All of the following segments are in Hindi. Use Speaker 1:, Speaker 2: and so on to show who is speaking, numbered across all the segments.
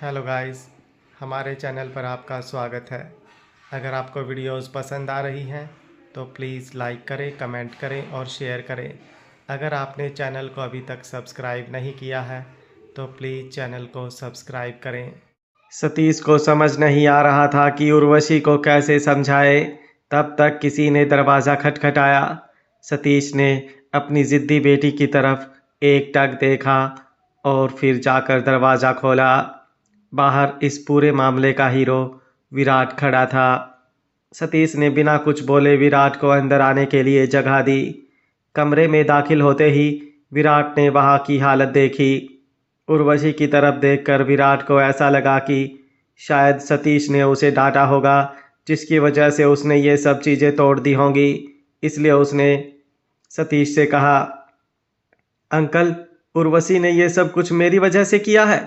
Speaker 1: हेलो गाइस, हमारे चैनल पर आपका स्वागत है। अगर आपको वीडियोस पसंद आ रही हैं तो प्लीज़ लाइक करें, कमेंट करें और शेयर करें। अगर आपने चैनल को अभी तक सब्सक्राइब नहीं किया है तो प्लीज़ चैनल को सब्सक्राइब करें। सतीश को समझ नहीं आ रहा था कि उर्वशी को कैसे समझाए। तब तक किसी ने दरवाज़ा खटखटाया। सतीश ने अपनी ज़िद्दी बेटी की तरफ एक टक देखा और फिर जाकर दरवाज़ा खोला। बाहर इस पूरे मामले का हीरो विराट खड़ा था। सतीश ने बिना कुछ बोले विराट को अंदर आने के लिए जगह दी। कमरे में दाखिल होते ही विराट ने वहाँ की हालत देखी। उर्वशी की तरफ देखकर विराट को ऐसा लगा कि शायद सतीश ने उसे डांटा होगा, जिसकी वजह से उसने ये सब चीज़ें तोड़ दी होंगी। इसलिए उसने सतीश से कहा, अंकल, उर्वशी ने ये सब कुछ मेरी वजह से किया है,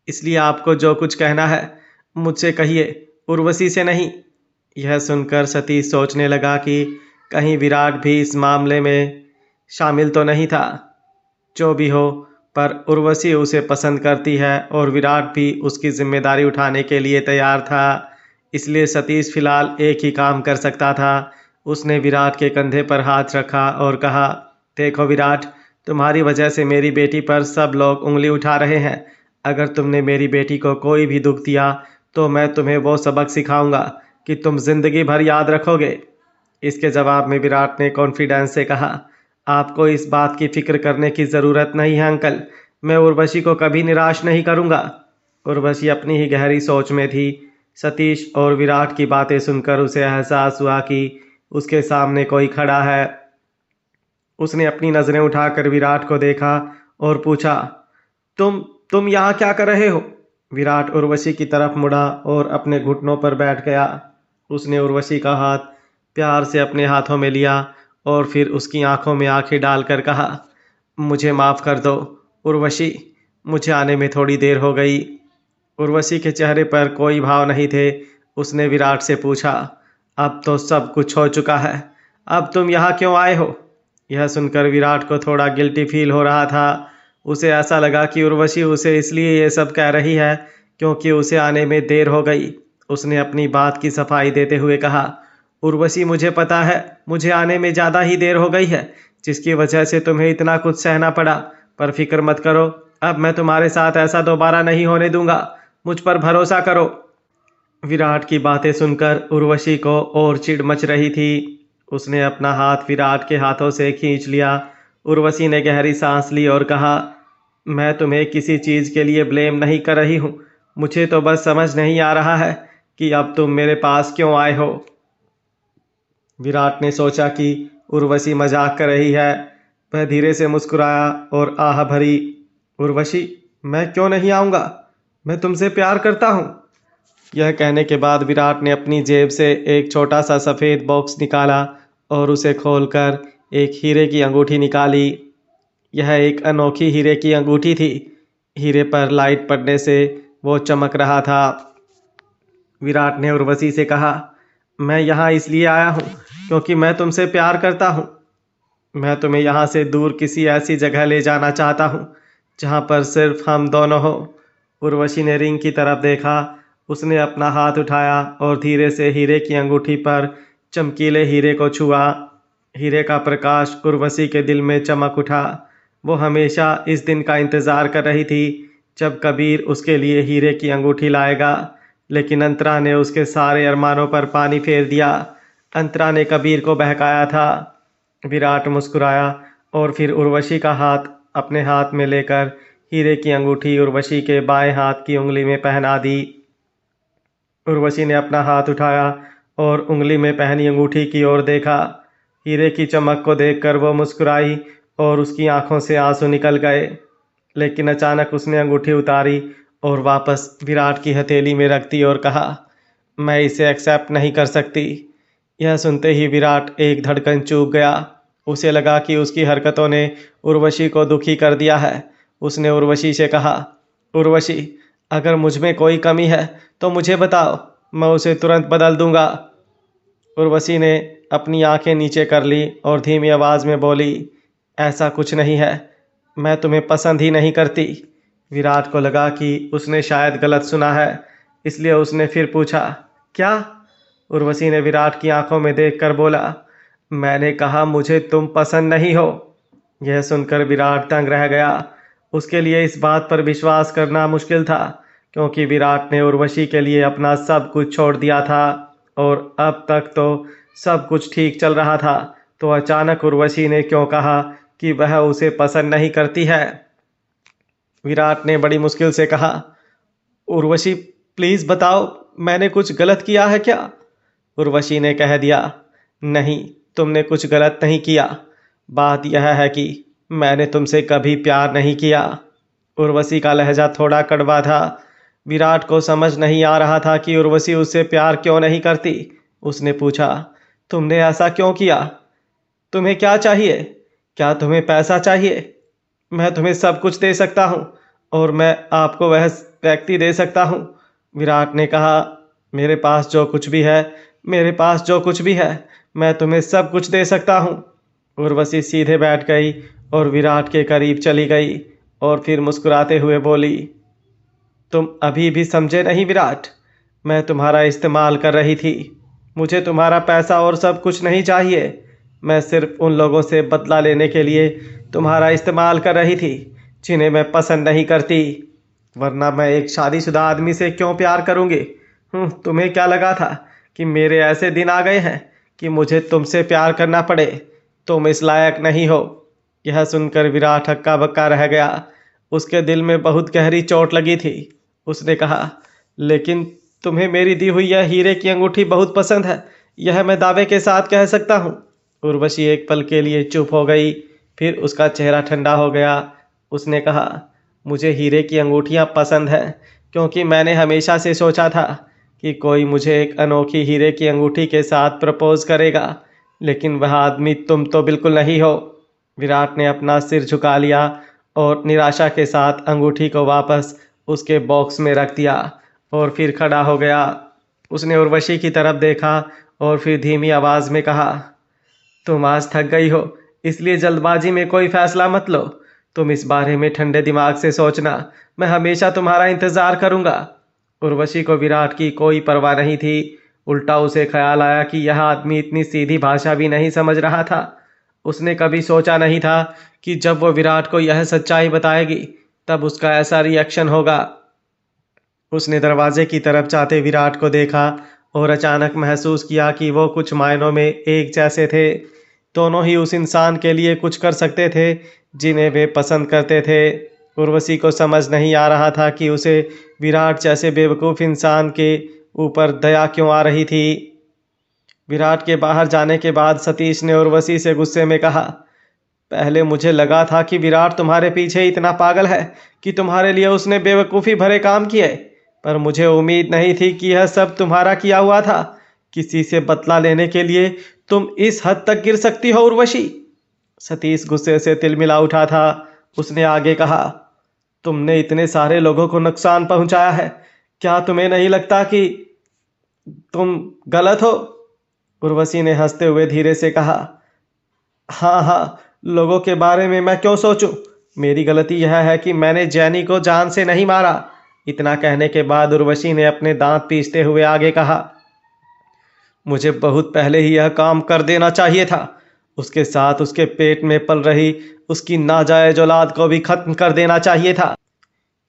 Speaker 1: इसलिए आपको जो कुछ कहना है मुझसे कहिए, उर्वशी से नहीं। यह सुनकर सतीश सोचने लगा कि कहीं विराट भी इस मामले में शामिल तो नहीं था। जो भी हो, पर उर्वशी उसे पसंद करती है और विराट भी उसकी जिम्मेदारी उठाने के लिए तैयार था। इसलिए सतीश फिलहाल एक ही काम कर सकता था। उसने विराट के कंधे पर हाथ रखा और कहा, देखो विराट, तुम्हारी वजह से मेरी बेटी पर सब लोग उंगली उठा रहे हैं। अगर तुमने मेरी बेटी को कोई भी दुख दिया तो मैं तुम्हें वो सबक सिखाऊंगा कि तुम जिंदगी भर याद रखोगे। इसके जवाब में विराट ने कॉन्फिडेंस से कहा, आपको इस बात की फिक्र करने की ज़रूरत नहीं है अंकल, मैं उर्वशी को कभी निराश नहीं करूंगा। उर्वशी अपनी ही गहरी सोच में थी। सतीश और विराट की बातें सुनकर उसे एहसास हुआ कि उसके सामने कोई खड़ा है। उसने अपनी नज़रें उठाकर विराट को देखा और पूछा, तुम यहाँ क्या कर रहे हो? विराट उर्वशी की तरफ मुड़ा और अपने घुटनों पर बैठ गया। उसने उर्वशी का हाथ प्यार से अपने हाथों में लिया और फिर उसकी आंखों में आंखें डालकर कहा, मुझे माफ़ कर दो उर्वशी, मुझे आने में थोड़ी देर हो गई। उर्वशी के चेहरे पर कोई भाव नहीं थे। उसने विराट से पूछा, अब तो सब कुछ हो चुका है, अब तुम यहाँ क्यों आए हो? यह सुनकर विराट को थोड़ा गिल्टी फील हो रहा था। उसे ऐसा लगा कि उर्वशी उसे इसलिए ये सब कह रही है क्योंकि उसे आने में देर हो गई। उसने अपनी बात की सफाई देते हुए कहा, उर्वशी, मुझे पता है मुझे आने में ज़्यादा ही देर हो गई है, जिसकी वजह से तुम्हें इतना कुछ सहना पड़ा, पर फिक्र मत करो, अब मैं तुम्हारे साथ ऐसा दोबारा नहीं होने दूंगा, मुझ पर भरोसा करो। विराट की बातें सुनकर उर्वशी को और चिढ़ मच रही थी। उसने अपना हाथ विराट के हाथों से खींच लिया। उर्वशी ने गहरी सांस ली और कहा, मैं तुम्हें किसी चीज़ के लिए ब्लेम नहीं कर रही हूँ, मुझे तो बस समझ नहीं आ रहा है कि अब तुम मेरे पास क्यों आए हो। विराट ने सोचा कि उर्वशी मजाक कर रही है। वह धीरे से मुस्कुराया और आह भरी, उर्वशी, मैं क्यों नहीं आऊँगा, मैं तुमसे प्यार करता हूँ। यह कहने के बाद विराट ने अपनी जेब से एक छोटा सा सफ़ेद बॉक्स निकाला और उसे खोलकर एक हीरे की अंगूठी निकाली। यह एक अनोखी हीरे की अंगूठी थी। हीरे पर लाइट पड़ने से वो चमक रहा था। विराट ने उर्वशी से कहा, मैं यहाँ इसलिए आया हूँ क्योंकि मैं तुमसे प्यार करता हूँ। मैं तुम्हें यहाँ से दूर किसी ऐसी जगह ले जाना चाहता हूँ जहाँ पर सिर्फ हम दोनों हो। उर्वशी ने रिंग की तरफ देखा। उसने अपना हाथ उठाया और धीरे से हीरे की अंगूठी पर चमकीले हीरे को छुआ। हीरे का प्रकाश उर्वशी के दिल में चमक उठा। वो हमेशा इस दिन का इंतज़ार कर रही थी जब कबीर उसके लिए हीरे की अंगूठी लाएगा, लेकिन अंतरा ने उसके सारे अरमानों पर पानी फेर दिया। अंतरा ने कबीर को बहकाया था। विराट मुस्कुराया और फिर उर्वशी का हाथ अपने हाथ में लेकर हीरे की अंगूठी उर्वशी के बाएं हाथ की उंगली में पहना दी। उर्वशी ने अपना हाथ उठाया और उंगली में पहनी अंगूठी की ओर देखा। हीरे की चमक को देखकर वो मुस्कुराई और उसकी आंखों से आंसू निकल गए। लेकिन अचानक उसने अंगूठी उतारी और वापस विराट की हथेली में रख दी और कहा, मैं इसे एक्सेप्ट नहीं कर सकती। यह सुनते ही विराट एक धड़कन चूक गया। उसे लगा कि उसकी हरकतों ने उर्वशी को दुखी कर दिया है। उसने उर्वशी से कहा, उर्वशी, अगर मुझ में कोई कमी है तो मुझे बताओ, मैं उसे तुरंत बदल दूंगा। उर्वशी ने अपनी आंखें नीचे कर ली और धीमी आवाज़ में बोली, ऐसा कुछ नहीं है, मैं तुम्हें पसंद ही नहीं करती। विराट को लगा कि उसने शायद गलत सुना है, इसलिए उसने फिर पूछा, क्या? उर्वशी ने विराट की आंखों में देखकर बोला, मैंने कहा मुझे तुम पसंद नहीं हो। यह सुनकर विराट दंग रह गया। उसके लिए इस बात पर विश्वास करना मुश्किल था, क्योंकि विराट ने उर्वशी के लिए अपना सब कुछ छोड़ दिया था और अब तक तो सब कुछ ठीक चल रहा था। तो अचानक उर्वशी ने क्यों कहा कि वह उसे पसंद नहीं करती है? विराट ने बड़ी मुश्किल से कहा, उर्वशी प्लीज बताओ, मैंने कुछ गलत किया है क्या? उर्वशी ने कह दिया, नहीं, तुमने कुछ गलत नहीं किया। बात यह है कि मैंने तुमसे कभी प्यार नहीं किया। उर्वशी का लहजा थोड़ा कड़वा था। विराट को समझ नहीं आ रहा था कि उर्वशी उससे प्यार क्यों नहीं करती। उसने पूछा, तुमने ऐसा क्यों किया? तुम्हें क्या चाहिए? क्या तुम्हें पैसा चाहिए? मैं तुम्हें सब कुछ दे सकता हूँ और मैं आपको वह व्यक्ति दे सकता हूँ। विराट ने कहा, मेरे पास जो कुछ भी है, मेरे पास जो कुछ भी है, मैं तुम्हें सब कुछ दे सकता हूँ। उर्वशी सीधे बैठ गई और विराट के करीब चली गई और फिर मुस्कुराते हुए बोली, तुम अभी भी समझे नहीं विराट? मैं तुम्हारा इस्तेमाल कर रही थी। मुझे तुम्हारा पैसा और सब कुछ नहीं चाहिए। मैं सिर्फ उन लोगों से बदला लेने के लिए तुम्हारा इस्तेमाल कर रही थी जिन्हें मैं पसंद नहीं करती, वरना मैं एक शादीशुदा आदमी से क्यों प्यार करूंगी? तुम्हें क्या लगा था कि मेरे ऐसे दिन आ गए हैं कि मुझे तुमसे प्यार करना पड़े? तुम इस लायक नहीं हो। यह सुनकर विराट हक्का बक्का रह गया। उसके दिल में बहुत गहरी चोट लगी थी। उसने कहा, लेकिन तुम्हें मेरी दी हुई यह हीरे की अंगूठी बहुत पसंद है, यह मैं दावे के साथ कह सकता हूँ। उर्वशी एक पल के लिए चुप हो गई, फिर उसका चेहरा ठंडा हो गया। उसने कहा, मुझे हीरे की अंगूठियाँ पसंद हैं, क्योंकि मैंने हमेशा से सोचा था कि कोई मुझे एक अनोखी हीरे की अंगूठी के साथ प्रपोज करेगा, लेकिन वह आदमी तुम तो बिल्कुल नहीं हो। विराट ने अपना सिर झुका लिया और निराशा के साथ अंगूठी को वापस उसके बॉक्स में रख दिया और फिर खड़ा हो गया। उसने उर्वशी की तरफ देखा और फिर धीमी आवाज में कहा, तुम आज थक गई हो, इसलिए जल्दबाजी में कोई फैसला मत लो। तुम इस बारे में ठंडे दिमाग से सोचना। मैं हमेशा तुम्हारा इंतजार करूंगा। उर्वशी को विराट की कोई परवाह नहीं थी। उल्टा उसे ख्याल आया कि यह आदमी इतनी सीधी भाषा भी नहीं समझ रहा था। उसने कभी सोचा नहीं था कि जब वो विराट को यह सच्चाई बताएगी तब उसका ऐसा रिएक्शन होगा। उसने दरवाजे की तरफ जाते विराट को देखा और अचानक महसूस किया कि वो कुछ मायनों में एक जैसे थे। दोनों ही उस इंसान के लिए कुछ कर सकते थे जिन्हें वे पसंद करते थे। उर्वशी को समझ नहीं आ रहा था कि उसे विराट जैसे बेवकूफ़ इंसान के ऊपर दया क्यों आ रही थी। विराट के बाहर जाने के बाद सतीश ने उर्वशी से गुस्से में कहा, पहले मुझे लगा था कि विराट तुम्हारे पीछे इतना पागल है कि तुम्हारे लिए उसने बेवकूफ़ी भरे काम किए, पर मुझे उम्मीद नहीं थी कि यह सब तुम्हारा किया हुआ था। किसी से बदला लेने के लिए तुम इस हद तक गिर सकती हो उर्वशी? सतीश गुस्से से तिलमिला उठा था। उसने आगे कहा, तुमने इतने सारे लोगों को नुकसान पहुंचाया है, क्या तुम्हें नहीं लगता कि तुम गलत हो? उर्वशी ने हंसते हुए धीरे से कहा, हाँ हाँ, लोगों के बारे में मैं क्यों सोचूं? मेरी गलती यह है कि मैंने जैनी को जान से नहीं मारा। इतना कहने के बाद उर्वशी ने अपने दांत पीसते हुए आगे कहा, मुझे बहुत पहले ही यह काम कर देना चाहिए था। उसके साथ उसके पेट में पल रही उसकी नाजायज औलाद को भी खत्म कर देना चाहिए था।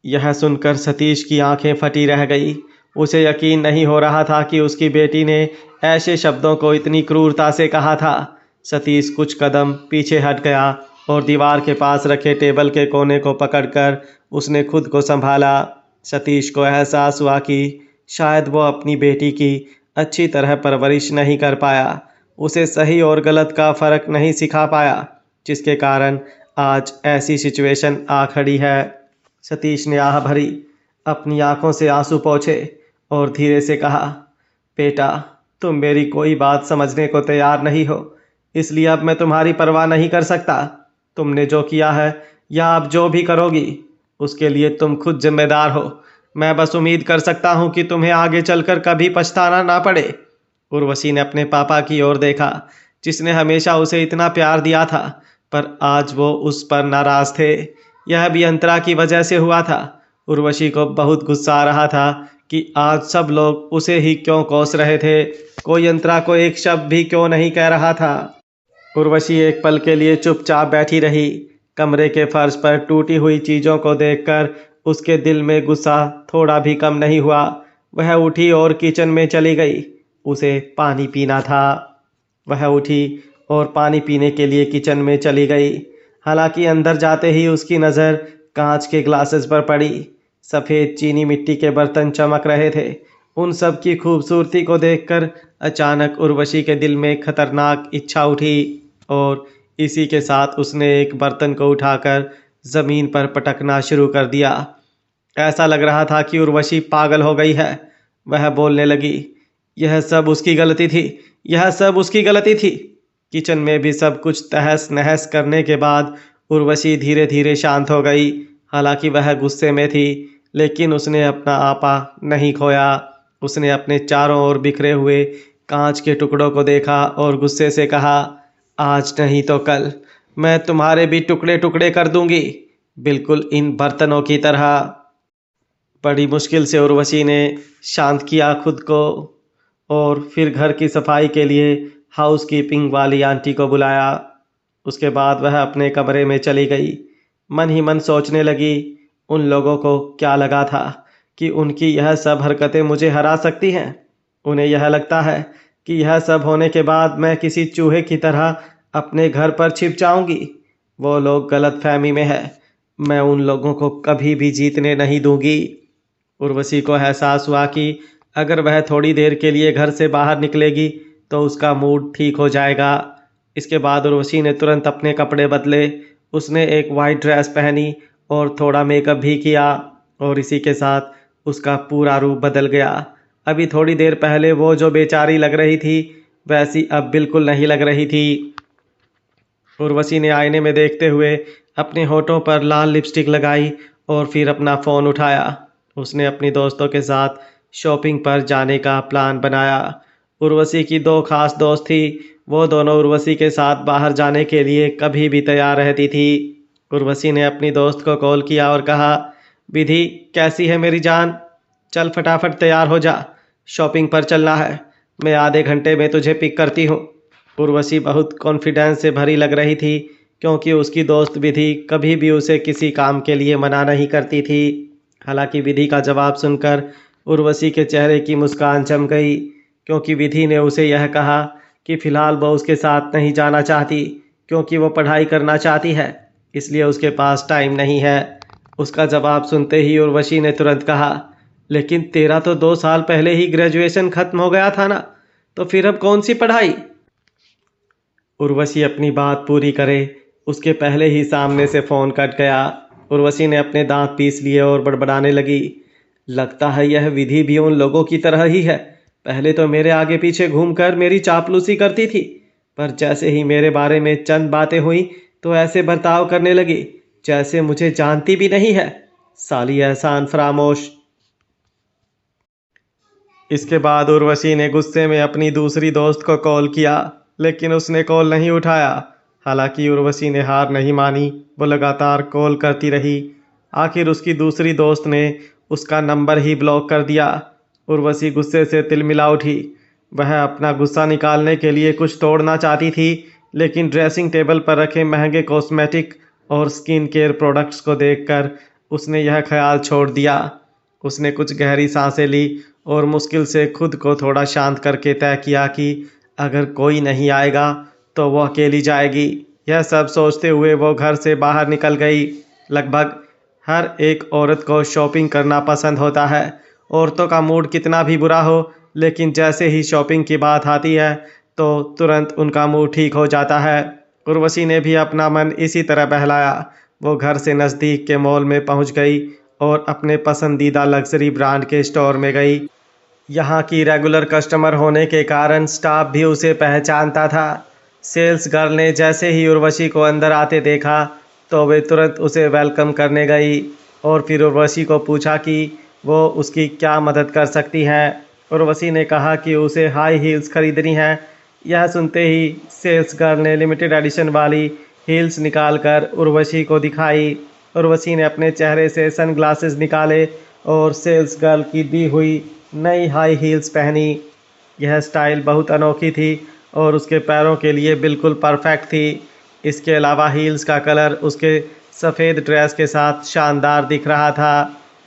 Speaker 1: यह सुनकर सतीश की आंखें फटी रह गई। उसे यकीन नहीं हो रहा था कि उसकी बेटी ने ऐसे शब्दों को इतनी क्रूरता से कहा था। सतीश कुछ कदम पीछे हट गया और दीवार के पास रखे टेबल के कोने को पकड़कर उसने खुद को संभाला। सतीश को एहसास हुआ कि शायद वो अपनी बेटी की अच्छी तरह परवरिश नहीं कर पाया, उसे सही और गलत का फ़र्क नहीं सिखा पाया, जिसके कारण आज ऐसी सिचुएशन आ खड़ी है। सतीश ने आह भरी, अपनी आंखों से आंसू पोंछे और धीरे से कहा, बेटा, तुम मेरी कोई बात समझने को तैयार नहीं हो, इसलिए अब मैं तुम्हारी परवाह नहीं कर सकता। तुमने जो किया है या अब जो भी करोगी, उसके लिए तुम खुद जिम्मेदार हो। मैं बस उम्मीद कर सकता हूँ कि तुम्हें आगे चलकर कभी पछताना ना पड़े। उर्वशी ने अपने पापा की ओर देखा, जिसने हमेशा उसे इतना प्यार दिया था, पर आज वो उस पर नाराज थे। यह भी अंतरा की वजह से हुआ था। उर्वशी को बहुत गुस्सा आ रहा था कि आज सब लोग उसे ही क्यों कोस रहे थे, कोई अंतरा को एक शब्द भी क्यों नहीं कह रहा था। उर्वशी एक पल के लिए चुपचाप बैठी रही। कमरे के फर्श पर टूटी हुई चीज़ों को देखकर उसके दिल में गुस्सा थोड़ा भी कम नहीं हुआ। वह उठी और किचन में चली गई। उसे पानी पीना था। वह उठी और पानी पीने के लिए किचन में चली गई। हालांकि अंदर जाते ही उसकी नज़र कांच के ग्लासेस पर पड़ी। सफ़ेद चीनी मिट्टी के बर्तन चमक रहे थे। उन सब की खूबसूरती को देखकर अचानक उर्वशी के दिल में खतरनाक इच्छा उठी और इसी के साथ उसने एक बर्तन को उठाकर ज़मीन पर पटकना शुरू कर दिया। ऐसा लग रहा था कि उर्वशी पागल हो गई है। वह बोलने लगी, यह सब उसकी गलती थी, यह सब उसकी गलती थी। किचन में भी सब कुछ तहस नहस करने के बाद उर्वशी धीरे धीरे शांत हो गई। हालांकि वह गुस्से में थी, लेकिन उसने अपना आपा नहीं खोया। उसने अपने चारों ओर बिखरे हुए कांच के टुकड़ों को देखा और गुस्से से कहा, आज नहीं तो कल मैं तुम्हारे भी टुकड़े टुकड़े कर दूंगी, बिल्कुल इन बर्तनों की तरह। बड़ी मुश्किल से उर्वशी ने शांत किया खुद को और फिर घर की सफाई के लिए हाउसकीपिंग वाली आंटी को बुलाया। उसके बाद वह अपने कमरे में चली गई। मन ही मन सोचने लगी, उन लोगों को क्या लगा था कि उनकी यह सब हरकतें मुझे हरा सकती हैं। उन्हें यह लगता है कि यह सब होने के बाद मैं किसी चूहे की तरह अपने घर पर छिप जाऊंगी। वो लोग गलत फहमी में है। मैं उन लोगों को कभी भी जीतने नहीं दूंगी। उर्वशी को एहसास हुआ कि अगर वह थोड़ी देर के लिए घर से बाहर निकलेगी तो उसका मूड ठीक हो जाएगा। इसके बाद उर्वशी ने तुरंत अपने कपड़े बदले। उसने एक वाइट ड्रेस पहनी और थोड़ा मेकअप भी किया और इसी के साथ उसका पूरा रूप बदल गया। अभी थोड़ी देर पहले वो जो बेचारी लग रही थी वैसी अब बिल्कुल नहीं लग रही थी। उर्वशी ने आईने में देखते हुए अपने होठों पर लाल लिपस्टिक लगाई और फिर अपना फ़ोन उठाया। उसने अपनी दोस्तों के साथ शॉपिंग पर जाने का प्लान बनाया। उर्वशी की दो खास दोस्त थी। वो दोनों उर्वशी के साथ बाहर जाने के लिए कभी भी तैयार रहती थी। उर्वशी ने अपनी दोस्त को कॉल किया और कहा, विधि कैसी है मेरी जान, चल फटाफट तैयार हो जा, शॉपिंग पर चलना है, मैं आधे घंटे में तुझे पिक करती हूँ। उर्वशी बहुत कॉन्फिडेंस से भरी लग रही थी क्योंकि उसकी दोस्त विधि कभी भी उसे किसी काम के लिए मना नहीं करती थी। हालांकि विधि का जवाब सुनकर उर्वशी के चेहरे की मुस्कान जम गई क्योंकि विधि ने उसे यह कहा कि फ़िलहाल वो उसके साथ नहीं जाना चाहती क्योंकि वो पढ़ाई करना चाहती है, इसलिए उसके पास टाइम नहीं है। उसका जवाब सुनते ही उर्वशी ने तुरंत कहा, लेकिन तेरा तो 2 साल पहले ही ग्रेजुएशन ख़त्म हो गया था ना, तो फिर अब कौन सी पढ़ाई। उर्वशी अपनी बात पूरी करे उसके पहले ही सामने से फ़ोन कट गया। उर्वशी ने अपने दांत पीस लिए और बड़बड़ाने लगी, लगता है यह विधि भी उन लोगों की तरह ही है। पहले तो मेरे आगे पीछे घूमकर मेरी चापलूसी करती थी, पर जैसे ही मेरे बारे में चंद बातें हुई तो ऐसे बर्ताव करने लगी जैसे मुझे जानती भी नहीं है। साली एहसान फरामोश। इसके बाद उर्वशी ने गुस्से में अपनी दूसरी दोस्त को कॉल किया, लेकिन उसने कॉल नहीं उठाया। हालांकि उर्वशी ने हार नहीं मानी, वो लगातार कॉल करती रही। आखिर उसकी दूसरी दोस्त ने उसका नंबर ही ब्लॉक कर दिया। उर्वशी गुस्से से तिलमिला उठी। वह अपना गुस्सा निकालने के लिए कुछ तोड़ना चाहती थी, लेकिन ड्रेसिंग टेबल पर रखे महंगे कॉस्मेटिक और स्किन केयर प्रोडक्ट्स को देखकर उसने यह ख्याल छोड़ दिया। उसने कुछ गहरी सांसें ली और मुश्किल से खुद को थोड़ा शांत करके तय किया कि अगर कोई नहीं आएगा तो वो अकेली जाएगी। यह सब सोचते हुए वो घर से बाहर निकल गई। लगभग हर एक औरत को शॉपिंग करना पसंद होता है। औरतों का मूड कितना भी बुरा हो, लेकिन जैसे ही शॉपिंग की बात आती है तो तुरंत उनका मूड ठीक हो जाता है। उर्वशी ने भी अपना मन इसी तरह बहलाया। वो घर से नज़दीक के मॉल में पहुंच गई और अपने पसंदीदा लग्जरी ब्रांड के स्टोर में गई। यहाँ की रेगुलर कस्टमर होने के कारण स्टाफ भी उसे पहचानता था। सेल्स गर्ल ने जैसे ही उर्वशी को अंदर आते देखा तो वे तुरंत उसे वेलकम करने गई और फिर उर्वशी को पूछा कि वो उसकी क्या मदद कर सकती हैं। उर्वशी ने कहा कि उसे हाई हील्स खरीदनी है। यह सुनते ही सेल्स गर्ल ने लिमिटेड एडिशन वाली हील्स निकालकर उर्वशी को दिखाई। उर्वशी ने अपने चेहरे से सनग्लासेस निकाले और सेल्स गर्ल की दी हुई नई हाई हील्स पहनी। यह स्टाइल बहुत अनोखी थी और उसके पैरों के लिए बिल्कुल परफेक्ट थी। इसके अलावा हील्स का कलर उसके सफ़ेद ड्रेस के साथ शानदार दिख रहा था।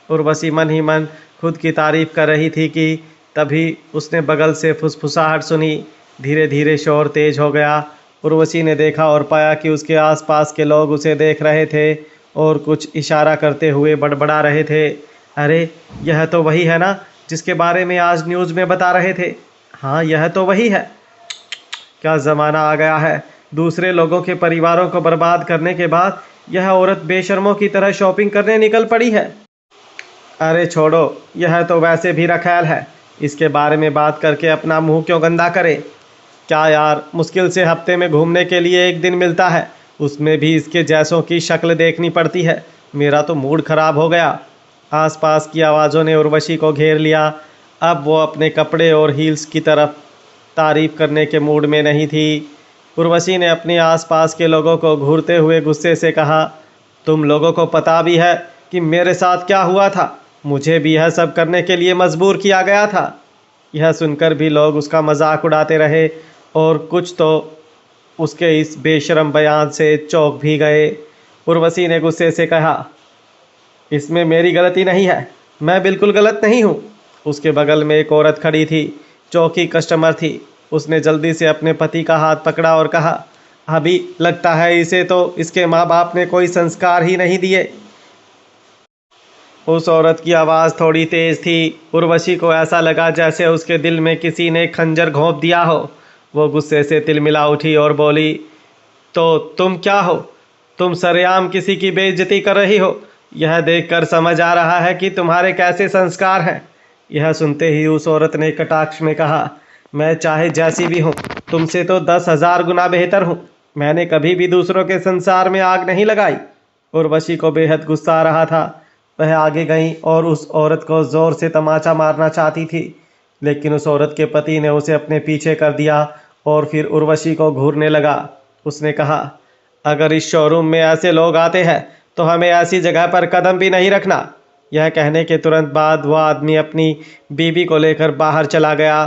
Speaker 1: उर्वशी मन ही मन खुद की तारीफ कर रही थी कि तभी उसने बगल से फुसफुसाहट सुनी। धीरे धीरे शोर तेज हो गया। उर्वशी ने देखा और पाया कि उसके आसपास के लोग उसे देख रहे थे और कुछ इशारा करते हुए बड़बड़ा रहे थे। अरे यह तो वही है ना जिसके बारे में आज न्यूज़ में बता रहे थे। हाँ यह तो वही है। क्या ज़माना आ गया है। दूसरे लोगों के परिवारों को बर्बाद करने के बाद यह औरत बेशर्मों की तरह शॉपिंग करने निकल पड़ी है। अरे छोड़ो, यह तो वैसे भी रखैल है। इसके बारे में बात करके अपना मुंह क्यों गंदा करे। क्या यार, मुश्किल से हफ्ते में घूमने के लिए एक दिन मिलता है, उसमें भी इसके जैसों की शक्ल देखनी पड़ती है। मेरा तो मूड खराब हो गया। आसपास की आवाज़ों ने उर्वशी को घेर लिया। अब वो अपने कपड़े और हील्स की तरफ तारीफ करने के मूड में नहीं थी। उर्वशी ने अपने आसपास के लोगों को घूरते हुए गुस्से से कहा, तुम लोगों को पता भी है कि मेरे साथ क्या हुआ था। मुझे भी यह सब करने के लिए मजबूर किया गया था। यह सुनकर भी लोग उसका मजाक उड़ाते रहे और कुछ तो उसके इस बेशरम बयान से चौंक भी गए। उर्वशी ने गुस्से से कहा, इसमें मेरी गलती नहीं है, मैं बिल्कुल गलत नहीं हूँ। उसके बगल में एक औरत खड़ी थी जो कि कस्टमर थी। उसने जल्दी से अपने पति का हाथ पकड़ा और कहा, अभी लगता है इसे तो इसके माँ बाप ने कोई संस्कार ही नहीं दिए। उस औरत की आवाज़ थोड़ी तेज़ थी। उर्वशी को ऐसा लगा जैसे उसके दिल में किसी ने खंजर घोंप दिया हो। वो गुस्से से तिलमिला उठी और बोली, तो तुम क्या हो? तुम सरेआम किसी की बेइज्जती कर रही हो। यह देखकर समझ आ रहा है कि तुम्हारे कैसे संस्कार हैं। यह सुनते ही उस औरत ने कटाक्ष में कहा, मैं चाहे जैसी भी हूँ, तुमसे तो 10,000 गुना बेहतर हूँ। मैंने कभी भी दूसरों के संसार में आग नहीं लगाई। उर्वशी को बेहद गुस्सा आ रहा था। वह आगे गई और उस औरत को ज़ोर से तमाचा मारना चाहती थी, लेकिन उस औरत के पति ने उसे अपने पीछे कर दिया और फिर उर्वशी को घूरने लगा। उसने कहा, अगर इस शोरूम में ऐसे लोग आते हैं तो हमें ऐसी जगह पर कदम भी नहीं रखना। यह कहने के तुरंत बाद वह आदमी अपनी बीवी को लेकर बाहर चला गया।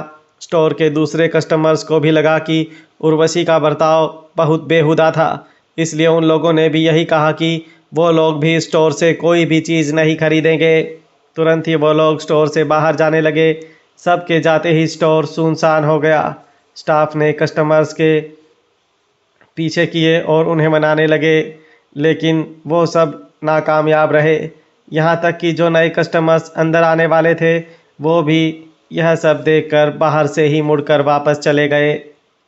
Speaker 1: स्टोर के दूसरे कस्टमर्स को भी लगा कि उर्वशी का बर्ताव बहुत बेहुदा था, इसलिए उन लोगों ने भी यही कहा कि वो लोग भी स्टोर से कोई भी चीज़ नहीं खरीदेंगे। तुरंत ही वो लोग स्टोर से बाहर जाने लगे। सबके जाते ही स्टोर सुनसान हो गया। स्टाफ ने कस्टमर्स के पीछे किए और उन्हें मनाने लगे, लेकिन वो सब नाकामयाब रहे। यहाँ तक कि जो नए कस्टमर्स अंदर आने वाले थे वो भी यह सब देखकर बाहर से ही मुड़कर वापस चले गए।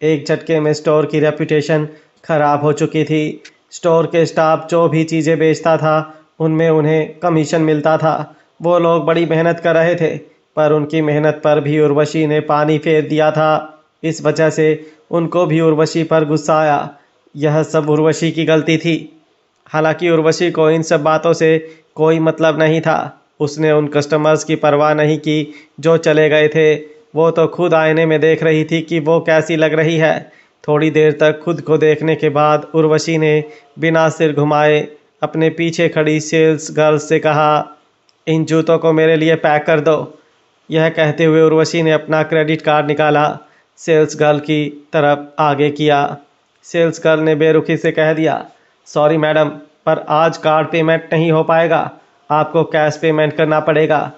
Speaker 1: एक झटके में स्टोर की रेपुटेशन खराब हो चुकी थी। स्टोर के स्टाफ जो भी चीज़ें बेचता था उनमें उन्हें कमीशन मिलता था। वो लोग बड़ी मेहनत कर रहे थे, पर उनकी मेहनत पर भी उर्वशी ने पानी फेर दिया था। इस वजह से उनको भी उर्वशी पर गुस्सा आया। यह सब उर्वशी की गलती थी। हालांकि उर्वशी को इन सब बातों से कोई मतलब नहीं था। उसने उन कस्टमर्स की परवाह नहीं की जो चले गए थे। वो तो खुद आईने में देख रही थी कि वो कैसी लग रही है। थोड़ी देर तक खुद को देखने के बाद उर्वशी ने बिना सिर घुमाए अपने पीछे खड़ी सेल्स गर्ल से कहा, इन जूतों को मेरे लिए पैक कर दो। यह कहते हुए उर्वशी ने अपना क्रेडिट कार्ड निकाला, सेल्स गर्ल की तरफ आगे किया। सेल्स गर्ल ने बेरुखी से कह दिया, सॉरी मैडम, पर आज कार्ड पेमेंट नहीं हो पाएगा, आपको कैश पेमेंट करना पड़ेगा।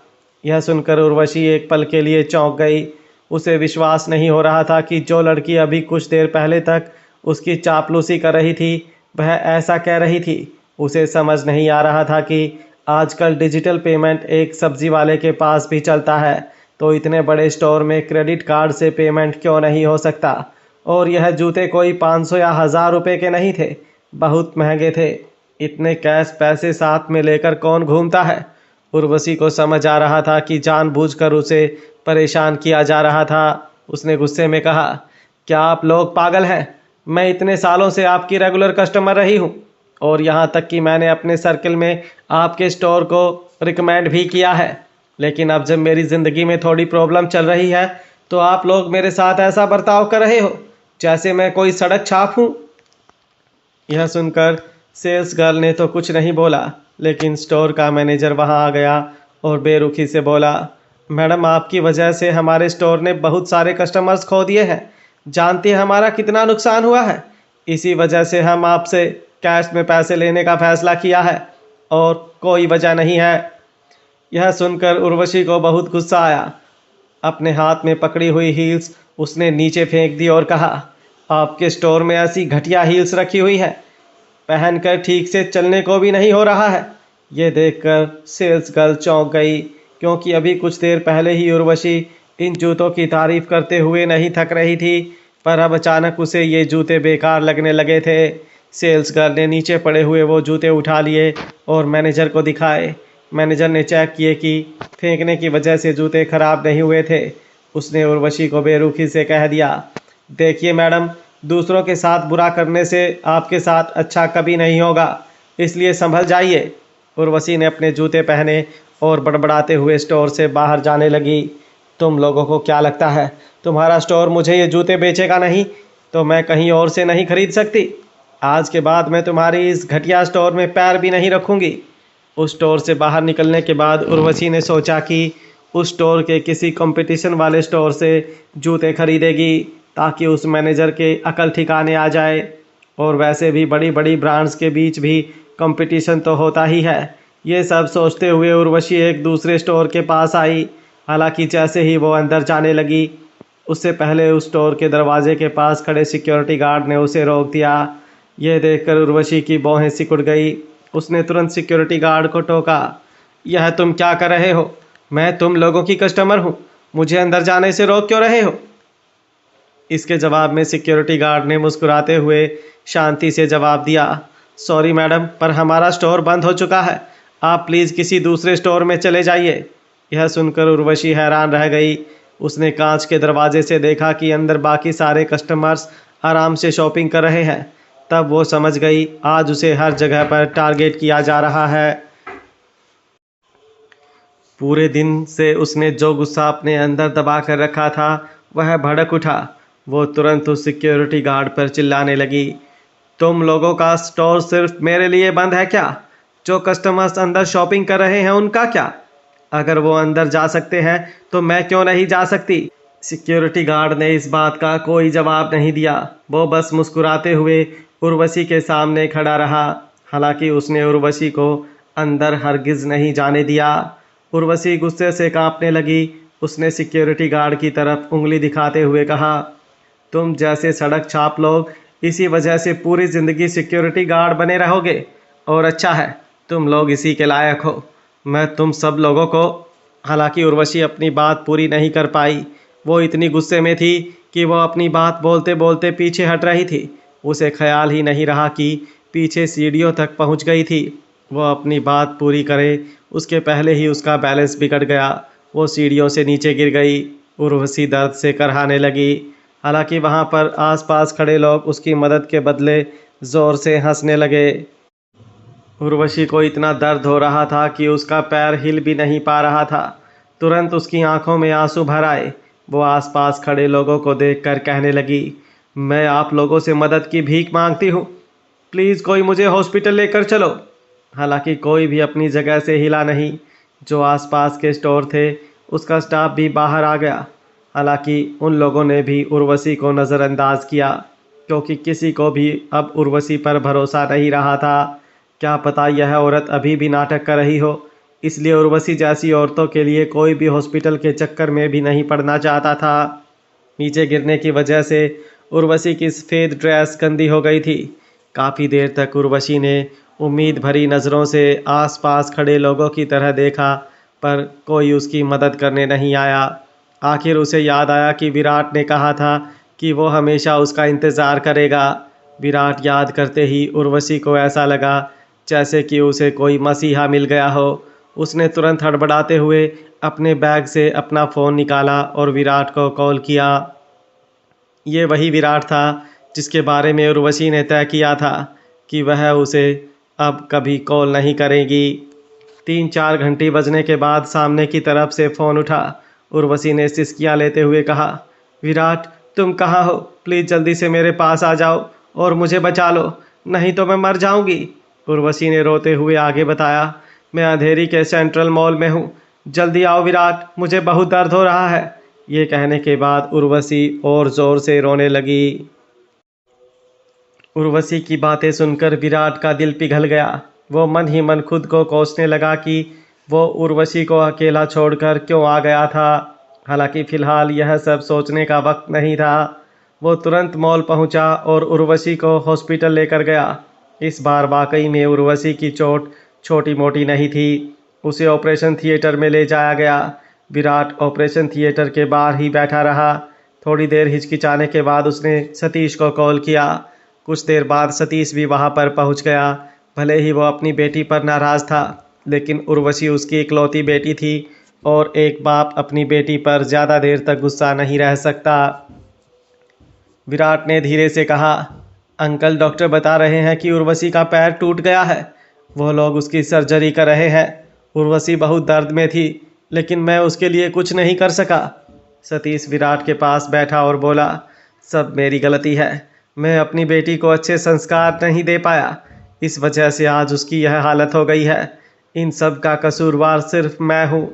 Speaker 1: यह सुनकर उर्वशी एक पल के लिए चौंक गई। उसे विश्वास नहीं हो रहा था कि जो लड़की अभी कुछ देर पहले तक उसकी चापलूसी कर रही थी वह ऐसा कह रही थी। उसे समझ नहीं आ रहा था कि आजकल डिजिटल पेमेंट एक सब्जी वाले के पास भी चलता है, तो इतने बड़े स्टोर में क्रेडिट कार्ड से पेमेंट क्यों नहीं हो सकता। और यह जूते कोई 500 या 1000 रुपये के नहीं थे, बहुत महंगे थे। इतने कैश पैसे साथ में लेकर कौन घूमता है। उर्वशी को समझ आ रहा था कि जानबूझकर उसे परेशान किया जा रहा था। उसने गुस्से में कहा, क्या आप लोग पागल हैं? मैं इतने सालों से आपकी रेगुलर कस्टमर रही हूँ और यहाँ तक कि मैंने अपने सर्कल में आपके स्टोर को रिकमेंड भी किया है, लेकिन अब जब मेरी ज़िंदगी में थोड़ी प्रॉब्लम चल रही है तो आप लोग मेरे साथ ऐसा बर्ताव कर रहे हो जैसे मैं कोई सड़क छाप हूँ। यह सुनकर सेल्स गर्ल ने तो कुछ नहीं बोला, लेकिन स्टोर का मैनेजर वहां आ गया और बेरुखी से बोला, मैडम आपकी वजह से हमारे स्टोर ने बहुत सारे कस्टमर्स खो दिए हैं। जानती हैं हमारा कितना नुकसान हुआ है। इसी वजह से हम आपसे कैश में पैसे लेने का फैसला किया है और कोई वजह नहीं है। यह सुनकर उर्वशी को बहुत गुस्सा आया। अपने हाथ में पकड़ी हुई हील्स उसने नीचे फेंक दी और कहा, आपके स्टोर में ऐसी घटिया हील्स रखी हुई है, पहनकर ठीक से चलने को भी नहीं हो रहा है। ये देखकर सेल्स गर्ल चौंक गई, क्योंकि अभी कुछ देर पहले ही उर्वशी इन जूतों की तारीफ करते हुए नहीं थक रही थी, पर अब अचानक उसे ये जूते बेकार लगने लगे थे। सेल्स गर्ल ने नीचे पड़े हुए वो जूते उठा लिए और मैनेजर को दिखाए। मैनेजर ने चेक किए कि फेंकने की वजह से जूते खराब नहीं हुए थे। उसने उर्वशी को बेरुखी से कह दिया, देखिए मैडम, दूसरों के साथ बुरा करने से आपके साथ अच्छा कभी नहीं होगा, इसलिए संभल जाइए। उर्वशी ने अपने जूते पहने और बड़बड़ाते हुए स्टोर से बाहर जाने लगी। तुम लोगों को क्या लगता है तुम्हारा स्टोर मुझे ये जूते बेचेगा नहीं तो मैं कहीं और से नहीं खरीद सकती? आज के बाद मैं तुम्हारी इस घटिया स्टोर में पैर भी नहीं रखूंगी। उस स्टोर से बाहर निकलने के बाद उर्वशी ने सोचा कि उस स्टोर के किसी कंपटीशन वाले स्टोर से जूते खरीदेगी, ताकि उस मैनेजर के अकल ठिकाने आ जाए। और वैसे भी बड़ी बड़ी ब्रांड्स के बीच भी कंपटीशन तो होता ही है। ये सब सोचते हुए उर्वशी एक दूसरे स्टोर के पास आई। हालांकि जैसे ही वो अंदर जाने लगी, उससे पहले उस स्टोर के दरवाजे के पास खड़े सिक्योरिटी गार्ड ने उसे रोक दिया। यह देखकर उर्वशी की भौहें सिकुड़ गई। उसने तुरंत सिक्योरिटी गार्ड को टोका, यह तुम क्या कर रहे हो? मैं तुम लोगों की कस्टमर हूँ, मुझे अंदर जाने से रोक क्यों रहे हो? इसके जवाब में सिक्योरिटी गार्ड ने मुस्कुराते हुए शांति से जवाब दिया, सॉरी मैडम, पर हमारा स्टोर बंद हो चुका है, आप प्लीज़ किसी दूसरे स्टोर में चले जाइए। यह सुनकर उर्वशी हैरान रह गई। उसने कांच के दरवाजे से देखा कि अंदर बाकी सारे कस्टमर्स आराम से शॉपिंग कर रहे हैं। तब वो समझ गई आज उसे हर जगह पर टारगेट किया जा रहा है। पूरे दिन से उसने जो गुस्सा अपने अंदर दबा कर रखा था वह भड़क उठा। वो तुरंत उस सिक्योरिटी गार्ड पर चिल्लाने लगी, तुम लोगों का स्टोर सिर्फ मेरे लिए बंद है क्या? जो कस्टमर्स अंदर शॉपिंग कर रहे हैं उनका क्या? अगर वो अंदर जा सकते हैं तो मैं क्यों नहीं जा सकती? सिक्योरिटी गार्ड ने इस बात का कोई जवाब नहीं दिया। वो बस मुस्कुराते हुए उर्वशी के सामने खड़ा रहा। हालांकि उसने उर्वशी को अंदर हरगिज नहीं जाने दिया। उर्वशी गुस्से से कांपने लगी। उसने सिक्योरिटी गार्ड की तरफ उंगली दिखाते हुए कहा, तुम जैसे सड़क छाप लोग इसी वजह से पूरी ज़िंदगी सिक्योरिटी गार्ड बने रहोगे, और अच्छा है तुम लोग इसी के लायक हो। मैं तुम सब लोगों को। हालांकि उर्वशी अपनी बात पूरी नहीं कर पाई। वो इतनी गुस्से में थी कि वो अपनी बात बोलते बोलते पीछे हट रही थी। उसे ख्याल ही नहीं रहा कि पीछे सीढ़ियों तक पहुंच गई थी। वो अपनी बात पूरी करे उसके पहले ही उसका बैलेंस बिगड़ गया। वो सीढ़ियों से नीचे गिर गई। उर्वशी दर्द से करहाने लगी। हालांकि वहाँ पर आसपास खड़े लोग उसकी मदद के बदले ज़ोर से हंसने लगे। उर्वशी को इतना दर्द हो रहा था कि उसका पैर हिल भी नहीं पा रहा था। तुरंत उसकी आंखों में आंसू भर आए। वो आसपास खड़े लोगों को देखकर कहने लगी, मैं आप लोगों से मदद की भीख मांगती हूँ, प्लीज़ कोई मुझे हॉस्पिटल लेकर चलो। हालांकि कोई भी अपनी जगह से हिला नहीं। जो आसपास के स्टोर थे उसका स्टाफ भी बाहर आ गया। हालांकि उन लोगों ने भी उर्वशी को नज़रअंदाज किया, क्योंकि किसी को भी अब उर्वशी पर भरोसा नहीं रहा था। क्या पता यह औरत अभी भी नाटक कर रही हो, इसलिए उर्वशी जैसी औरतों के लिए कोई भी हॉस्पिटल के चक्कर में भी नहीं पड़ना चाहता था। नीचे गिरने की वजह से उर्वशी की सफ़ेद ड्रेस गंदी हो गई थी। काफ़ी देर तक उर्वशी ने उम्मीद भरी नज़रों से आसपास खड़े लोगों की तरह देखा, पर कोई उसकी मदद करने नहीं आया। आखिर उसे याद आया कि विराट ने कहा था कि वो हमेशा उसका इंतज़ार करेगा। विराट याद करते ही उर्वशी को ऐसा लगा जैसे कि उसे कोई मसीहा मिल गया हो। उसने तुरंत हड़बड़ाते हुए अपने बैग से अपना फ़ोन निकाला और विराट को कॉल किया। ये वही विराट था जिसके बारे में उर्वशी ने तय किया था कि वह उसे अब कभी कॉल नहीं करेगी। 3-4 घंटे बजने के बाद सामने की तरफ से फ़ोन उठा। उर्वशी ने सिसकियाँ लेते हुए कहा, विराट तुम कहाँ हो? प्लीज़ जल्दी से मेरे पास आ जाओ और मुझे बचा लो, नहीं तो मैं मर जाऊंगी। उर्वशी ने रोते हुए आगे बताया, मैं अंधेरी के सेंट्रल मॉल में हूँ, जल्दी आओ विराट, मुझे बहुत दर्द हो रहा है। ये कहने के बाद उर्वशी और ज़ोर से रोने लगी। उर्वशी की बातें सुनकर विराट का दिल पिघल गया। वो मन ही मन खुद को कोसने लगा कि वो उर्वशी को अकेला छोड़कर क्यों आ गया था। हालांकि फ़िलहाल यह सब सोचने का वक्त नहीं था। वो तुरंत मॉल पहुंचा और उर्वशी को हॉस्पिटल लेकर गया। इस बार वाकई में उर्वशी की चोट छोटी मोटी नहीं थी। उसे ऑपरेशन थिएटर में ले जाया गया। विराट ऑपरेशन थिएटर के बाहर ही बैठा रहा। थोड़ी देर हिचकिचाने के बाद उसने सतीश को कॉल किया। कुछ देर बाद सतीश भी वहां पर पहुंच गया। भले ही वो अपनी बेटी पर नाराज़ था, लेकिन उर्वशी उसकी इकलौती बेटी थी और एक बाप अपनी बेटी पर ज़्यादा देर तक गुस्सा नहीं रह सकता। विराट ने धीरे से कहा, अंकल डॉक्टर बता रहे हैं कि उर्वशी का पैर टूट गया है। वो लोग उसकी सर्जरी कर रहे हैं। उर्वशी बहुत दर्द में थी, लेकिन मैं उसके लिए कुछ नहीं कर सका। सतीश विराट के पास बैठा और बोला, सब मेरी गलती है। मैं अपनी बेटी को अच्छे संस्कार नहीं दे पाया। इस वजह से आज उसकी यह हालत हो गई है। इन सब का कसूरवार सिर्फ मैं हूँ।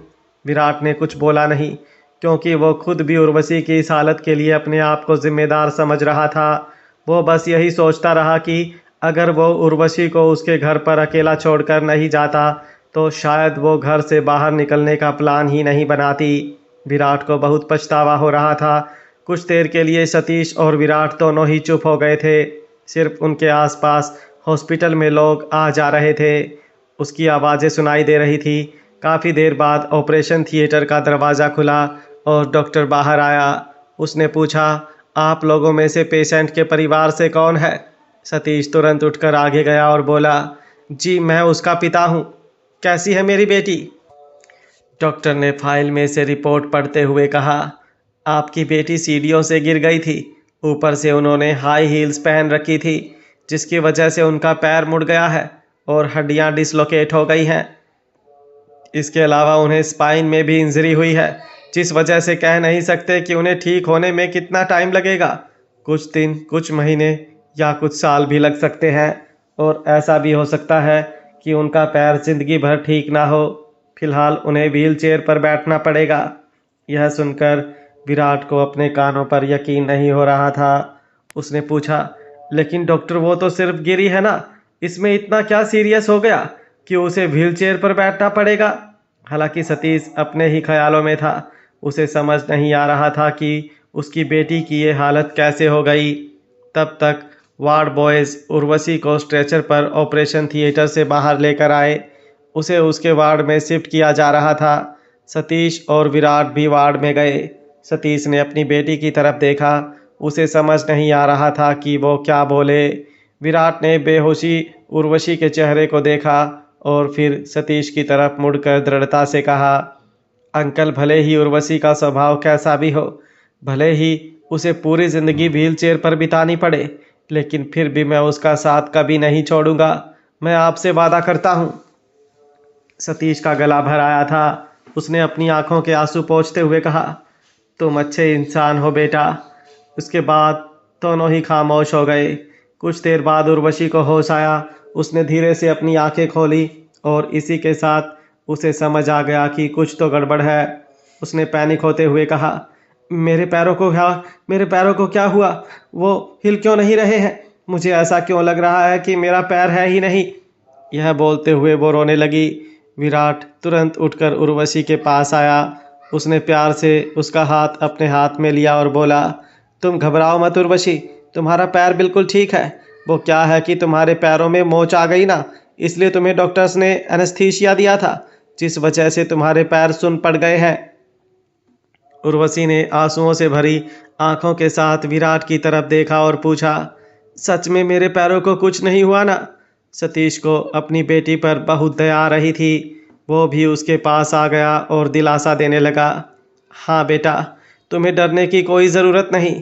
Speaker 1: विराट ने कुछ बोला नहीं, क्योंकि वो खुद भी उर्वशी की इस हालत के लिए अपने आप को जिम्मेदार समझ रहा था। वो बस यही सोचता रहा कि अगर वो उर्वशी को उसके घर पर अकेला छोड़कर नहीं जाता तो शायद वो घर से बाहर निकलने का प्लान ही नहीं बनाती। विराट को बहुत पछतावा हो रहा था। कुछ देर के लिए सतीश और विराट दोनों ही चुप हो गए थे। सिर्फ उनके आसपास हॉस्पिटल में लोग आ जा रहे थे। उसकी आवाज़ें सुनाई दे रही थी। काफ़ी देर बाद ऑपरेशन थिएटर का दरवाज़ा खुला और डॉक्टर बाहर आया। उसने पूछा, आप लोगों में से पेशेंट के परिवार से कौन है? सतीश तुरंत उठकर आगे गया और बोला, जी मैं उसका पिता हूँ। कैसी है मेरी बेटी? डॉक्टर ने फाइल में से रिपोर्ट पढ़ते हुए कहा, आपकी बेटी सीढ़ियों से गिर गई थी। ऊपर से उन्होंने हाई हील्स पहन रखी थी, जिसकी वजह से उनका पैर मुड़ गया है और हड्डियां डिसलोकेट हो गई हैं। इसके अलावा उन्हें स्पाइन में भी इंजरी हुई है, जिस वजह से कह नहीं सकते कि उन्हें ठीक होने में कितना टाइम लगेगा। कुछ दिन, कुछ महीने या कुछ साल भी लग सकते हैं और ऐसा भी हो सकता है कि उनका पैर जिंदगी भर ठीक ना हो। फिलहाल उन्हें व्हील चेयर पर बैठना पड़ेगा। यह सुनकर विराट को अपने कानों पर यकीन नहीं हो रहा था। उसने पूछा, लेकिन डॉक्टर वो तो सिर्फ गिरी है ना, इसमें इतना क्या सीरियस हो गया कि उसे व्हील चेयर पर बैठना पड़ेगा? हालांकि सतीश अपने ही ख्यालों में था। उसे समझ नहीं आ रहा था कि उसकी बेटी की ये हालत कैसे हो गई। तब तक वार्ड बॉयज़ उर्वशी को स्ट्रेचर पर ऑपरेशन थिएटर से बाहर लेकर आए। उसे उसके वार्ड में शिफ्ट किया जा रहा था। सतीश और विराट भी वार्ड में गए। सतीश ने अपनी बेटी की तरफ देखा। उसे समझ नहीं आ रहा था कि वो क्या बोले। विराट ने बेहोशी उर्वशी के चेहरे को देखा और फिर सतीश की तरफ मुड़कर दृढ़ता से कहा, अंकल भले ही उर्वशी का स्वभाव कैसा भी हो, भले ही उसे पूरी ज़िंदगी व्हील चेयर पर बितानी पड़े, लेकिन फिर भी मैं उसका साथ कभी नहीं छोड़ूंगा। मैं आपसे वादा करता हूँ। सतीश का गला भर आया था। उसने अपनी आंखों के आंसू पोंछते हुए कहा, तुम अच्छे इंसान हो बेटा। उसके बाद दोनों ही खामोश हो गए। कुछ देर बाद उर्वशी को होश आया। उसने धीरे से अपनी आंखें खोली और इसी के साथ उसे समझ आ गया कि कुछ तो गड़बड़ है। उसने पैनिक होते हुए कहा, मेरे पैरों को क्या हुआ? वो हिल क्यों नहीं रहे हैं? मुझे ऐसा क्यों लग रहा है कि मेरा पैर है ही नहीं। यह बोलते हुए वो रोने लगी। विराट तुरंत उठकर उर्वशी के पास आया। उसने प्यार से उसका हाथ अपने हाथ में लिया और बोला, तुम घबराओ मत उर्वशी, तुम्हारा पैर बिल्कुल ठीक है। वो क्या है कि तुम्हारे पैरों में मोच आ गई ना, इसलिए तुम्हें डॉक्टर्स ने एनेस्थीसिया दिया था, जिस वजह से तुम्हारे पैर सुन्न पड़ गए हैं। उर्वशी ने आंसुओं से भरी आंखों के साथ विराट की तरफ देखा और पूछा, सच में मेरे पैरों को कुछ नहीं हुआ ना? सतीश को अपनी बेटी पर बहुत दया आ रही थी। वो भी उसके पास आ गया और दिलासा देने लगा, हाँ बेटा, तुम्हें डरने की कोई ज़रूरत नहीं,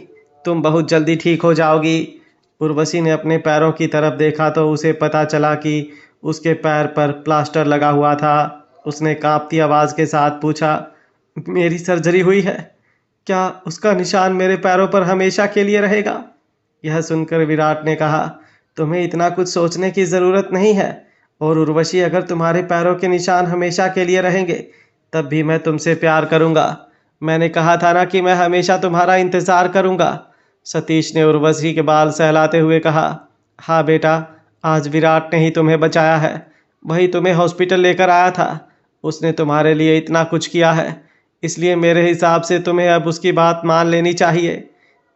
Speaker 1: तुम बहुत जल्दी ठीक हो जाओगी। उर्वशी ने अपने पैरों की तरफ देखा तो उसे पता चला कि उसके पैर पर प्लास्टर लगा हुआ था। उसने कांपती आवाज़ के साथ पूछा, मेरी सर्जरी हुई है? क्या उसका निशान मेरे पैरों पर हमेशा के लिए रहेगा? यह सुनकर विराट ने कहा, तुम्हें इतना कुछ सोचने की ज़रूरत नहीं है। और उर्वशी, अगर तुम्हारे पैरों के निशान हमेशा के लिए रहेंगे तब भी मैं तुमसे प्यार करूँगा। मैंने कहा था ना कि मैं हमेशा तुम्हारा इंतज़ार करूँगा। सतीश ने उर्वशी के बाल सहलाते हुए कहा। हाँ बेटा, आज विराट ने ही तुम्हें बचाया है। वही तुम्हें हॉस्पिटल लेकर आया था। उसने तुम्हारे लिए इतना कुछ किया है, इसलिए मेरे हिसाब से तुम्हें अब उसकी बात मान लेनी चाहिए।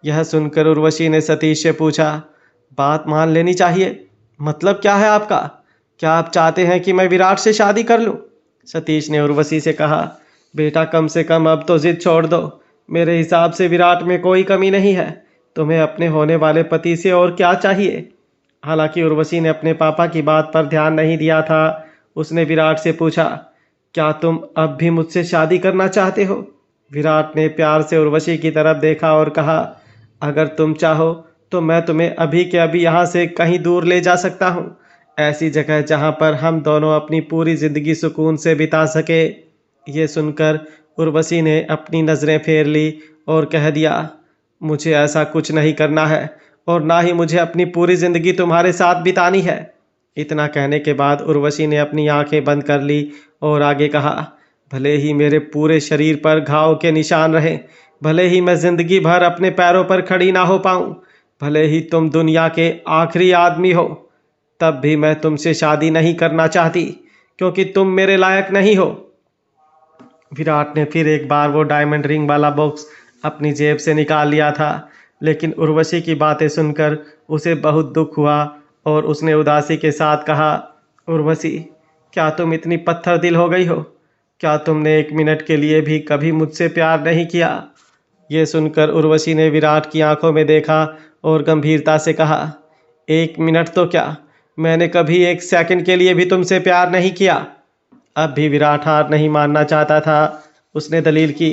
Speaker 1: यह सुनकर उर्वशी ने सतीश से पूछा, बात मान लेनी चाहिए? मतलब क्या है आपका? क्या आप चाहते हैं कि मैं विराट से शादी कर लूं? सतीश ने उर्वशी से कहा। बेटा, कम से कम अब तो जिद छोड़ दो। मेरे हिसाब से विराट में कोई कमी नहीं है। तुम्हें अपने होने वाले पति से और क्या चाहिए? हालांकि उर्वशी ने अपने पापा की बात पर ध्यान नहीं दिया था। उसने विराट से पूछा, क्या तुम अब भी मुझसे शादी करना चाहते हो? विराट ने प्यार से उर्वशी की तरफ देखा और कहा, अगर तुम चाहो तो मैं तुम्हें अभी के अभी यहाँ से कहीं दूर ले जा सकता हूँ। ऐसी जगह जहाँ पर हम दोनों अपनी पूरी ज़िंदगी सुकून से बिता सके। ये सुनकर उर्वशी ने अपनी नज़रें फेर ली और कह दिया, मुझे ऐसा कुछ नहीं करना है और ना ही मुझे अपनी पूरी ज़िंदगी तुम्हारे साथ बितानी है। इतना कहने के बाद उर्वशी ने अपनी आंखें बंद कर ली और आगे कहा, भले ही मेरे पूरे शरीर पर घाव के निशान रहे, भले ही मैं ज़िंदगी भर अपने पैरों पर खड़ी ना हो पाऊँ, भले ही तुम दुनिया के आखिरी आदमी हो, तब भी मैं तुमसे शादी नहीं करना चाहती, क्योंकि तुम मेरे लायक नहीं हो। विराट ने फिर एक बार वो डायमंड रिंग वाला बॉक्स अपनी जेब से निकाल लिया था, लेकिन उर्वशी की बातें सुनकर उसे बहुत दुख हुआ और उसने उदासी के साथ कहा, उर्वशी, क्या तुम इतनी पत्थर दिल हो गई हो? क्या तुमने एक मिनट के लिए भी कभी मुझसे प्यार नहीं किया? ये सुनकर उर्वशी ने विराट की आंखों में देखा और गंभीरता से कहा, एक मिनट तो क्या, मैंने कभी एक सेकंड के लिए भी तुमसे प्यार नहीं किया। अब भी विराट हार नहीं मानना चाहता था। उसने दलील की,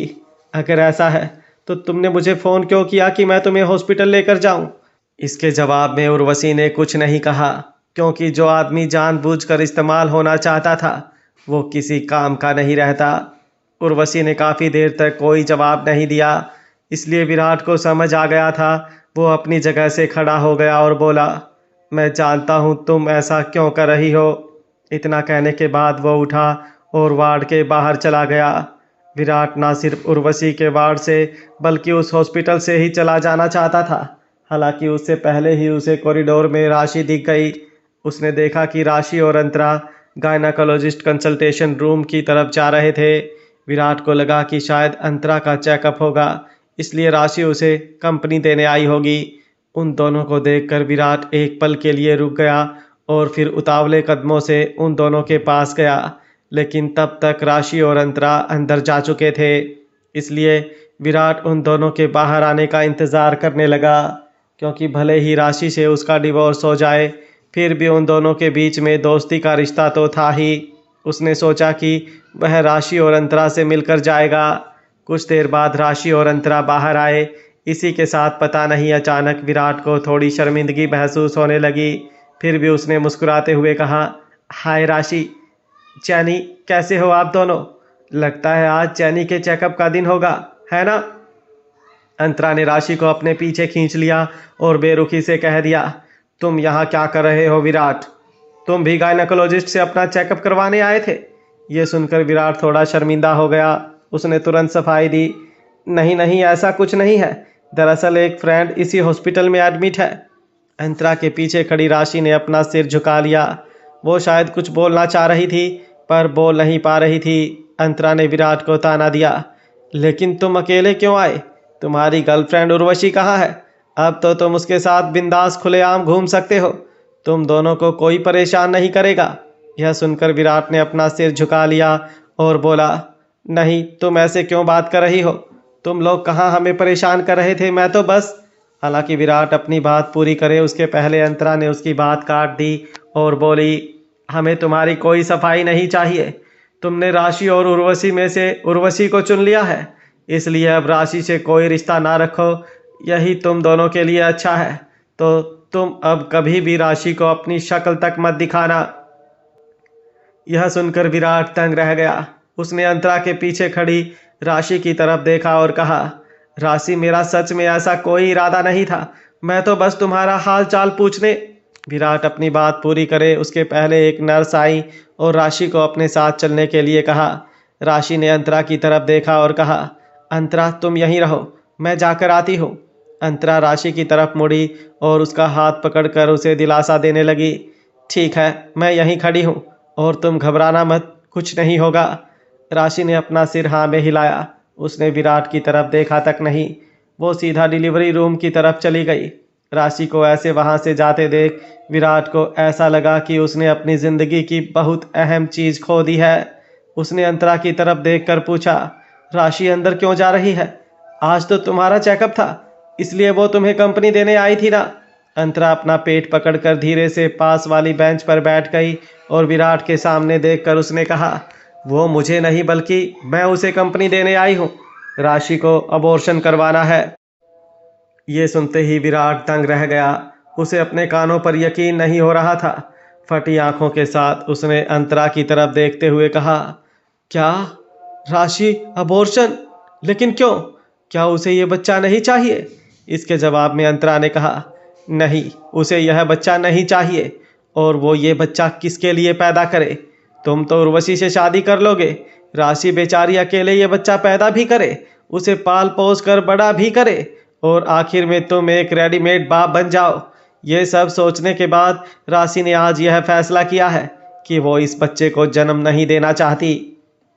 Speaker 1: अगर ऐसा है तो तुमने मुझे फ़ोन क्यों किया कि मैं तुम्हें हॉस्पिटल लेकर जाऊं? इसके जवाब में उर्वशी ने कुछ नहीं कहा, क्योंकि जो आदमी जानबूझकर इस्तेमाल होना चाहता था वो किसी काम का नहीं रहता। उर्वशी ने काफ़ी देर तक कोई जवाब नहीं दिया, इसलिए विराट को समझ आ गया था। वो अपनी जगह से खड़ा हो गया और बोला, मैं जानता हूँ तुम ऐसा क्यों कर रही हो। इतना कहने के बाद वो उठा और वार्ड के बाहर चला गया। विराट ना सिर्फ उर्वशी के वार्ड से बल्कि उस हॉस्पिटल से ही चला जाना चाहता था। हालांकि उससे पहले ही उसे कॉरिडोर में राशि दिख गई। उसने देखा कि राशि और अंतरा गायनाकोलॉजिस्ट कंसल्टेशन रूम की तरफ जा रहे थे। विराट को लगा कि शायद अंतरा का चेकअप होगा, इसलिए राशि उसे कंपनी देने आई होगी। उन दोनों को देखकर विराट एक पल के लिए रुक गया और फिर उतावले कदमों से उन दोनों के पास गया, लेकिन तब तक राशि और अंतरा अंदर जा चुके थे। इसलिए विराट उन दोनों के बाहर आने का इंतज़ार करने लगा, क्योंकि भले ही राशि से उसका डिवोर्स हो जाए, फिर भी उन दोनों के बीच में दोस्ती का रिश्ता तो था ही। उसने सोचा कि वह राशि और अंतरा से मिलकर जाएगा। कुछ देर बाद राशि और अंतरा बाहर आए। इसी के साथ पता नहीं अचानक विराट को थोड़ी शर्मिंदगी महसूस होने लगी। फिर भी उसने मुस्कुराते हुए कहा, हाय राशि, चैनी, कैसे हो आप दोनों? लगता है आज चैनी के चेकअप का दिन होगा, है ना? अंतरा ने राशि को अपने पीछे खींच लिया और बेरुखी से कह दिया, तुम यहाँ क्या कर रहे हो विराट? तुम भी गायनेकोलॉजिस्ट से अपना चेकअप करवाने आए थे? ये सुनकर विराट थोड़ा शर्मिंदा हो गया। उसने तुरंत सफाई दी, नहीं नहीं, ऐसा कुछ नहीं है। दरअसल एक फ्रेंड इसी हॉस्पिटल में एडमिट है। अंतरा के पीछे खड़ी राशि ने अपना सिर झुका लिया। वो शायद कुछ बोलना चाह रही थी पर बोल नहीं पा रही थी। अंतरा ने विराट को ताना दिया, लेकिन तुम अकेले क्यों आए? तुम्हारी गर्लफ्रेंड उर्वशी कहाँ है? अब तो तुम उसके साथ बिंदास खुलेआम घूम सकते हो। तुम दोनों को कोई परेशान नहीं करेगा। यह सुनकर विराट ने अपना सिर झुका लिया और बोला, नहीं, तुम ऐसे क्यों बात कर रही हो? तुम लोग कहाँ हमें परेशान कर रहे थे, मैं तो बस। हालांकि विराट अपनी बात पूरी करे उसके पहले अंतरा ने उसकी बात काट दी और बोली, हमें तुम्हारी कोई सफाई नहीं चाहिए। तुमने राशि और उर्वशी में से उर्वशी को चुन लिया है, इसलिए अब राशि से कोई रिश्ता ना रखो। यही तुम दोनों के लिए अच्छा है। तो तुम अब कभी भी राशि को अपनी शक्ल तक मत दिखाना। यह सुनकर विराट तंग रह गया। उसने अंतरा के पीछे खड़ी राशि की तरफ देखा और कहा, राशि, मेरा सच में ऐसा कोई इरादा नहीं था। मैं तो बस तुम्हारा हाल चाल पूछने। विराट अपनी बात पूरी करे उसके पहले एक नर्स आई और राशि को अपने साथ चलने के लिए कहा। राशि ने अंतरा की तरफ देखा और कहा, अंतरा तुम यहीं रहो, मैं जाकर आती हूँ। अंतरा राशि की तरफ मुड़ी और उसका हाथ पकड़कर उसे दिलासा देने लगी। ठीक है, मैं यहीं खड़ी हूँ और तुम घबराना मत, कुछ नहीं होगा। राशि ने अपना सिर हाँ में हिलाया। उसने विराट की तरफ देखा तक नहीं, वो सीधा डिलीवरी रूम की तरफ चली गई। राशि को ऐसे वहां से जाते देख विराट को ऐसा लगा कि उसने अपनी जिंदगी की बहुत अहम चीज खो दी है। उसने अंतरा की तरफ देखकर पूछा, राशि अंदर क्यों जा रही है? आज तो तुम्हारा चेकअप था, इसलिए वो तुम्हें कंपनी देने आई थी ना। अंतरा अपना पेट पकड़कर धीरे से पास वाली बेंच पर बैठ गई और विराट के सामने देखकर उसने कहा, वो मुझे नहीं बल्कि मैं उसे कंपनी देने आई हूँ। राशि को अबॉर्शन करवाना है। ये सुनते ही विराट दंग रह गया। उसे अपने कानों पर यकीन नहीं हो रहा था। फटी आंखों के साथ उसने अंतरा की तरफ देखते हुए कहा, क्या? राशि अबॉर्शन? लेकिन क्यों? क्या उसे ये बच्चा नहीं चाहिए? इसके जवाब में अंतरा ने कहा, नहीं, उसे यह बच्चा नहीं चाहिए। और वो ये बच्चा किसके लिए पैदा करे? तुम तो उर्वशी से शादी कर लोगे, राशि बेचारी अकेले ये बच्चा पैदा भी करे, उसे पाल पोस कर बड़ा भी करे और आखिर में तुम एक रेडीमेड बाप बन जाओ। ये सब सोचने के बाद राशि ने आज यह फैसला किया है कि वो इस बच्चे को जन्म नहीं देना चाहती।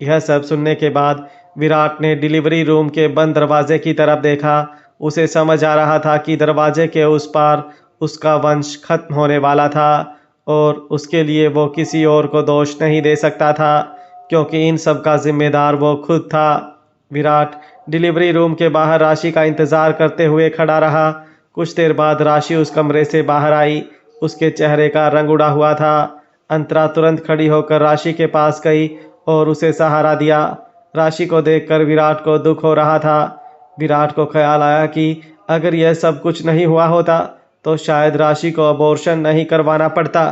Speaker 1: यह सब सुनने के बाद विराट ने डिलीवरी रूम के बंद दरवाजे की तरफ देखा। उसे समझ आ रहा था कि दरवाजे के उस पार उसका वंश खत्म होने वाला था और उसके लिए वो किसी और को दोष नहीं दे सकता था, क्योंकि इन सब का जिम्मेदार वो खुद था। विराट डिलीवरी रूम के बाहर राशि का इंतज़ार करते हुए खड़ा रहा। कुछ देर बाद राशि उस कमरे से बाहर आई। उसके चेहरे का रंग उड़ा हुआ था। अंतरा तुरंत खड़ी होकर राशि के पास गई और उसे सहारा दिया। राशि को देखकर विराट को दुख हो रहा था। विराट को ख्याल आया कि अगर यह सब कुछ नहीं हुआ होता तो शायद राशि को अबॉर्शन नहीं करवाना पड़ता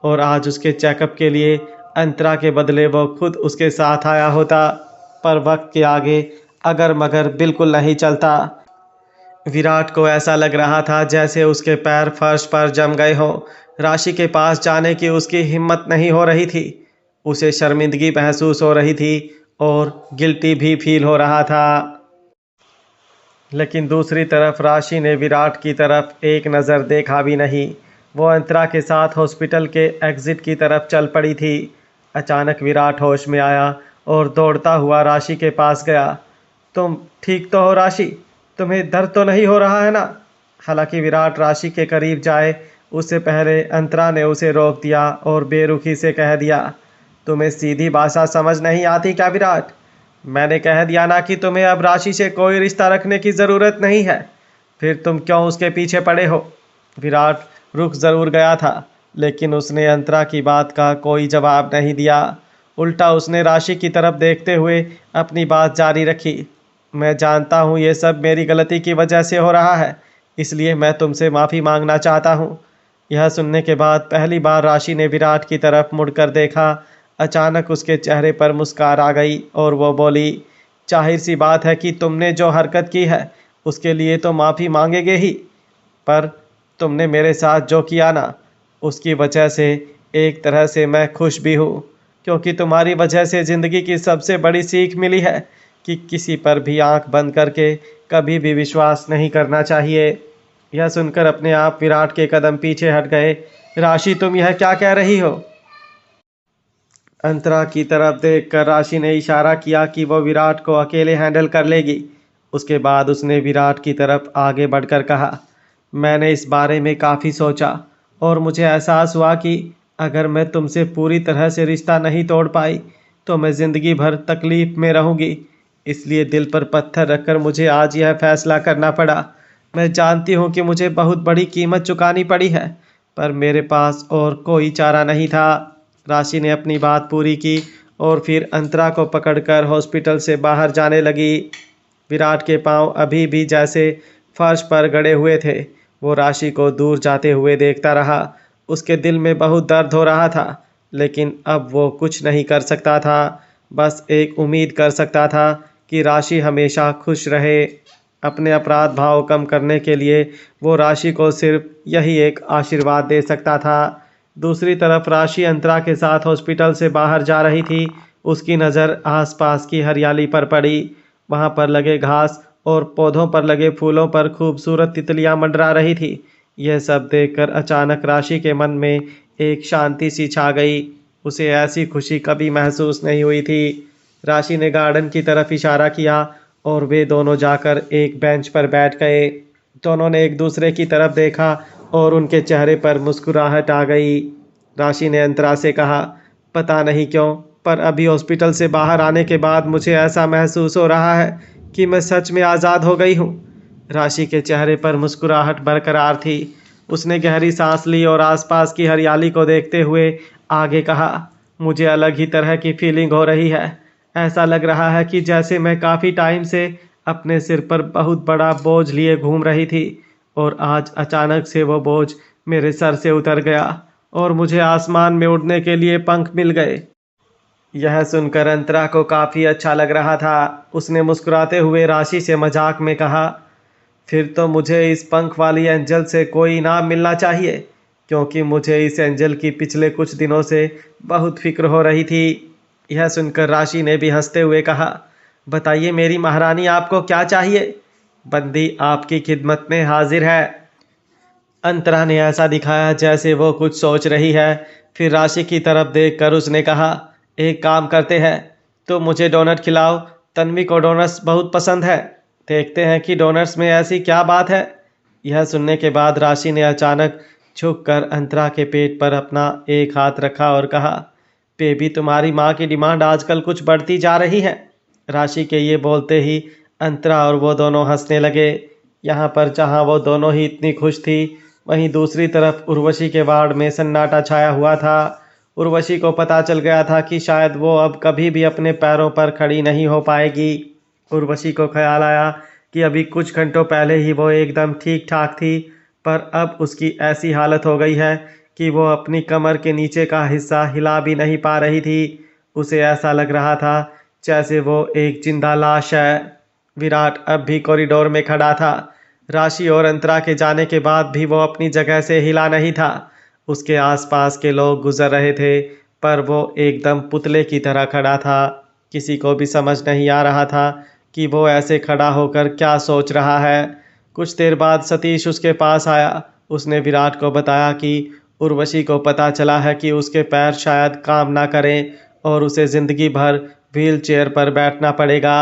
Speaker 1: और आज उसके चेकअप के लिए अंतरा के बदले वो खुद उसके साथ आया होता। पर वक्त के आगे अगर मगर बिल्कुल नहीं चलता। विराट को ऐसा लग रहा था जैसे उसके पैर फर्श पर जम गए हों। राशि के पास जाने की उसकी हिम्मत नहीं हो रही थी। उसे शर्मिंदगी महसूस हो रही थी और गिल्टी भी फील हो रहा था। लेकिन दूसरी तरफ राशि ने विराट की तरफ एक नज़र देखा भी नहीं। वो अंतरा के साथ हॉस्पिटल के एग्ज़िट की तरफ चल पड़ी थी। अचानक विराट होश में आया और दौड़ता हुआ राशि के पास गया। तुम ठीक तो हो राशि? तुम्हें दर्द तो नहीं हो रहा है ना? हालांकि विराट राशि के करीब जाए उससे पहले अंतरा ने उसे रोक दिया और बेरुखी से कह दिया, तुम्हें सीधी भाषा समझ नहीं आती क्या विराट? मैंने कह दिया ना कि तुम्हें अब राशि से कोई रिश्ता रखने की ज़रूरत नहीं है, फिर तुम क्यों उसके पीछे पड़े हो? विराट रुक ज़रूर गया था, लेकिन उसने अंतरा की बात का कोई जवाब नहीं दिया। उल्टा उसने राशि की तरफ देखते हुए अपनी बात जारी रखी। मैं जानता हूँ ये सब मेरी गलती की वजह से हो रहा है, इसलिए मैं तुमसे माफ़ी मांगना चाहता हूँ। यह सुनने के बाद पहली बार राशि ने विराट की तरफ मुड़कर देखा। अचानक उसके चेहरे पर मुस्कान आ गई और वो बोली, जाहिर सी बात है कि तुमने जो हरकत की है उसके लिए तो माफ़ी मांगेगे ही, पर तुमने मेरे साथ जो किया ना, उसकी वजह से एक तरह से मैं खुश भी हूँ, क्योंकि तुम्हारी वजह से ज़िंदगी की सबसे बड़ी सीख मिली है कि किसी पर भी आंख बंद करके कभी भी विश्वास नहीं करना चाहिए। यह सुनकर अपने आप विराट के कदम पीछे हट गए। राशि, तुम यह क्या कह रही हो? अंतरा की तरफ देखकर राशि ने इशारा किया कि वो विराट को अकेले हैंडल कर लेगी। उसके बाद उसने विराट की तरफ आगे बढ़कर कहा, मैंने इस बारे में काफ़ी सोचा और मुझे एहसास हुआ कि अगर मैं तुमसे पूरी तरह से रिश्ता नहीं तोड़ पाई तो मैं ज़िंदगी भर तकलीफ़ में रहूँगी। इसलिए दिल पर पत्थर रखकर मुझे आज यह फैसला करना पड़ा। मैं जानती हूँ कि मुझे बहुत बड़ी कीमत चुकानी पड़ी है, पर मेरे पास और कोई चारा नहीं था। राशि ने अपनी बात पूरी की और फिर अंतरा को पकड़कर हॉस्पिटल से बाहर जाने लगी। विराट के पांव अभी भी जैसे फर्श पर गड़े हुए थे। वो राशि को दूर जाते हुए देखता रहा। उसके दिल में बहुत दर्द हो रहा था, लेकिन अब वो कुछ नहीं कर सकता था। बस एक उम्मीद कर सकता था कि राशि हमेशा खुश रहे। अपने अपराध भाव कम करने के लिए वो राशि को सिर्फ यही एक आशीर्वाद दे सकता था। दूसरी तरफ राशि अंतरा के साथ हॉस्पिटल से बाहर जा रही थी। उसकी नज़र आसपास की हरियाली पर पड़ी। वहाँ पर लगे घास और पौधों पर लगे फूलों पर खूबसूरत तितलियाँ मंडरा रही थी। यह सब देखकर अचानक राशि के मन में एक शांति सी छा गई। उसे ऐसी खुशी कभी महसूस नहीं हुई थी। राशि ने गार्डन की तरफ इशारा किया और वे दोनों जाकर एक बेंच पर बैठ गए। दोनों ने एक दूसरे की तरफ देखा और उनके चेहरे पर मुस्कुराहट आ गई। राशि ने अंतरा से कहा, पता नहीं क्यों, पर अभी हॉस्पिटल से बाहर आने के बाद मुझे ऐसा महसूस हो रहा है कि मैं सच में आज़ाद हो गई हूँ। राशि के चेहरे पर मुस्कुराहट बरकरार थी। उसने गहरी सांस ली और आसपास की हरियाली को देखते हुए आगे कहा, मुझे अलग ही तरह की फीलिंग हो रही है। ऐसा लग रहा है कि जैसे मैं काफ़ी टाइम से अपने सिर पर बहुत बड़ा बोझ लिए घूम रही थी और आज अचानक से वो बोझ मेरे सर से उतर गया और मुझे आसमान में उड़ने के लिए पंख मिल गए। यह सुनकर अंतरा को काफ़ी अच्छा लग रहा था। उसने मुस्कुराते हुए राशि से मजाक में कहा, फिर तो मुझे इस पंख वाली एंजल से कोई इनाम मिलना चाहिए, क्योंकि मुझे इस एंजल की पिछले कुछ दिनों से बहुत फिक्र हो रही थी। यह सुनकर राशि ने भी हंसते हुए कहा, बताइए मेरी महारानी, आपको क्या चाहिए? बंदी आपकी खिदमत में हाजिर है। अंतरा ने ऐसा दिखाया जैसे वो कुछ सोच रही है। फिर राशि की तरफ देखकर उसने कहा, एक काम करते हैं, तो मुझे डोनट खिलाओ। तन्वी को डोनट्स बहुत पसंद है। देखते हैं कि डोनट्स में ऐसी क्या बात है। यह सुनने के बाद राशि ने अचानक झुककर अंतरा के पेट पर अपना एक हाथ रखा और कहा, बेबी, तुम्हारी माँ की डिमांड आजकल कुछ बढ़ती जा रही है। राशि के ये बोलते ही अंतरा और वो दोनों हंसने लगे। यहाँ पर जहाँ वो दोनों ही इतनी खुश थी, वहीं दूसरी तरफ उर्वशी के वार्ड में सन्नाटा छाया हुआ था। उर्वशी को पता चल गया था कि शायद वो अब कभी भी अपने पैरों पर खड़ी नहीं हो पाएगी। उर्वशी को ख्याल आया कि अभी कुछ घंटों पहले ही वो एकदम ठीक ठाक थी, पर अब उसकी ऐसी हालत हो गई है कि वो अपनी कमर के नीचे का हिस्सा हिला भी नहीं पा रही थी। उसे ऐसा लग रहा था जैसे वो एक जिंदा लाश है। विराट अब भी कॉरिडोर में खड़ा था। राशि और अंतरा के जाने के बाद भी वो अपनी जगह से हिला नहीं था। उसके आसपास के लोग गुजर रहे थे, पर वो एकदम पुतले की तरह खड़ा था। किसी को भी समझ नहीं आ रहा था कि वो ऐसे खड़ा होकर क्या सोच रहा है। कुछ देर बाद सतीश उसके पास आया। उसने विराट को बताया कि उर्वशी को पता चला है कि उसके पैर शायद काम ना करें और उसे ज़िंदगी भर व्हील चेयर पर बैठना पड़ेगा।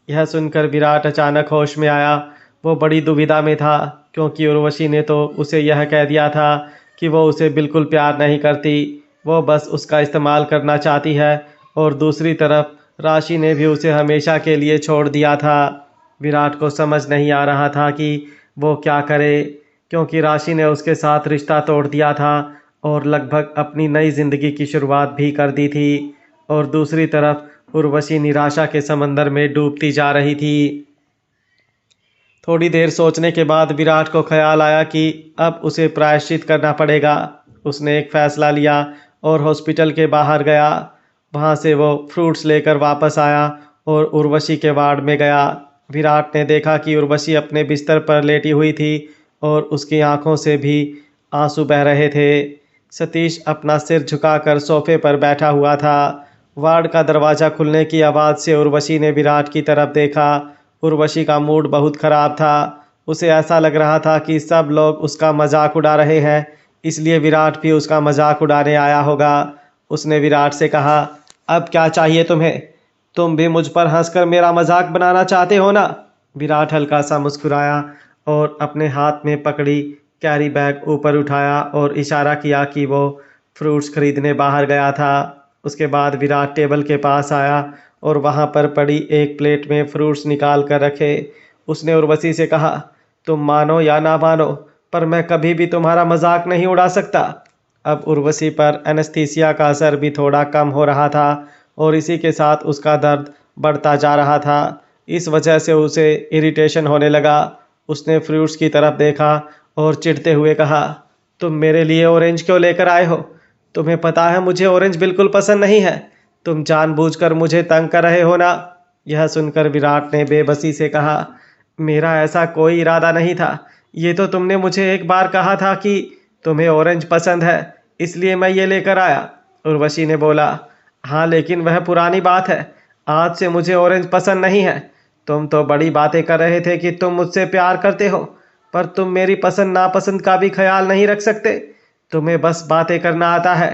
Speaker 1: यह सुनकर विराट अचानक होश में आया। वो बड़ी दुविधा में था, क्योंकि उर्वशी ने तो उसे यह कह दिया था कि वो उसे बिल्कुल प्यार नहीं करती, वो बस उसका इस्तेमाल करना चाहती है। और दूसरी तरफ राशि ने भी उसे हमेशा के लिए छोड़ दिया था। विराट को समझ नहीं आ रहा था कि वो क्या करे, क्योंकि राशि ने उसके साथ रिश्ता तोड़ दिया था और लगभग अपनी नई ज़िंदगी की शुरुआत भी कर दी थी। और दूसरी तरफ उर्वशी निराशा के समंदर में डूबती जा रही थी। थोड़ी देर सोचने के बाद विराट को ख्याल आया कि अब उसे प्रायश्चित करना पड़ेगा। उसने एक फ़ैसला लिया और हॉस्पिटल के बाहर गया। वहाँ से वो फ्रूट्स लेकर वापस आया और उर्वशी के वार्ड में गया। विराट ने देखा कि उर्वशी अपने बिस्तर पर लेटी हुई थी और उसकी आंखों से भी आंसू बह रहे थे। सतीश अपना सिर झुकाकर सोफे पर बैठा हुआ था। वार्ड का दरवाज़ा खुलने की आवाज़ से उर्वशी ने विराट की तरफ देखा। उर्वशी का मूड बहुत ख़राब था। उसे ऐसा लग रहा था कि सब लोग उसका मजाक उड़ा रहे हैं, इसलिए विराट भी उसका मजाक उड़ाने आया होगा। उसने विराट से कहा, अब क्या चाहिए तुम्हें? तुम भी मुझ पर हंसकर मेरा मजाक बनाना चाहते हो ना? विराट हल्का सा मुस्कुराया और अपने हाथ में पकड़ी कैरी बैग ऊपर उठाया और इशारा किया कि वो फ्रूट्स खरीदने बाहर गया था। उसके बाद विराट टेबल के पास आया और वहाँ पर पड़ी एक प्लेट में फ्रूट्स निकाल कर रखे। उसने उर्वशी से कहा, तुम मानो या ना मानो, पर मैं कभी भी तुम्हारा मजाक नहीं उड़ा सकता। अब उर्वशी पर एनेस्थीसिया का असर भी थोड़ा कम हो रहा था और इसी के साथ उसका दर्द बढ़ता जा रहा था। इस वजह से उसे इरिटेशन होने लगा। उसने फ्रूट्स की तरफ देखा और चिढ़ते हुए कहा, तुम मेरे लिए ऑरेंज क्यों लेकर आए हो? तुम्हें पता है मुझे ऑरेंज बिल्कुल पसंद नहीं है। तुम जानबूझकर मुझे तंग कर रहे हो ना? यह सुनकर विराट ने बेबसी से कहा, मेरा ऐसा कोई इरादा नहीं था। ये तो तुमने मुझे एक बार कहा था कि तुम्हें ऑरेंज पसंद है, इसलिए मैं ये लेकर आया। उर्वशी ने बोला। हाँ, लेकिन वह पुरानी बात है। आज से मुझे ऑरेंज पसंद नहीं है। तुम तो बड़ी बातें कर रहे थे कि तुम मुझसे प्यार करते हो, पर तुम मेरी पसंद नापसंद का भी ख्याल नहीं रख सकते। तुम्हें बस बातें करना आता है।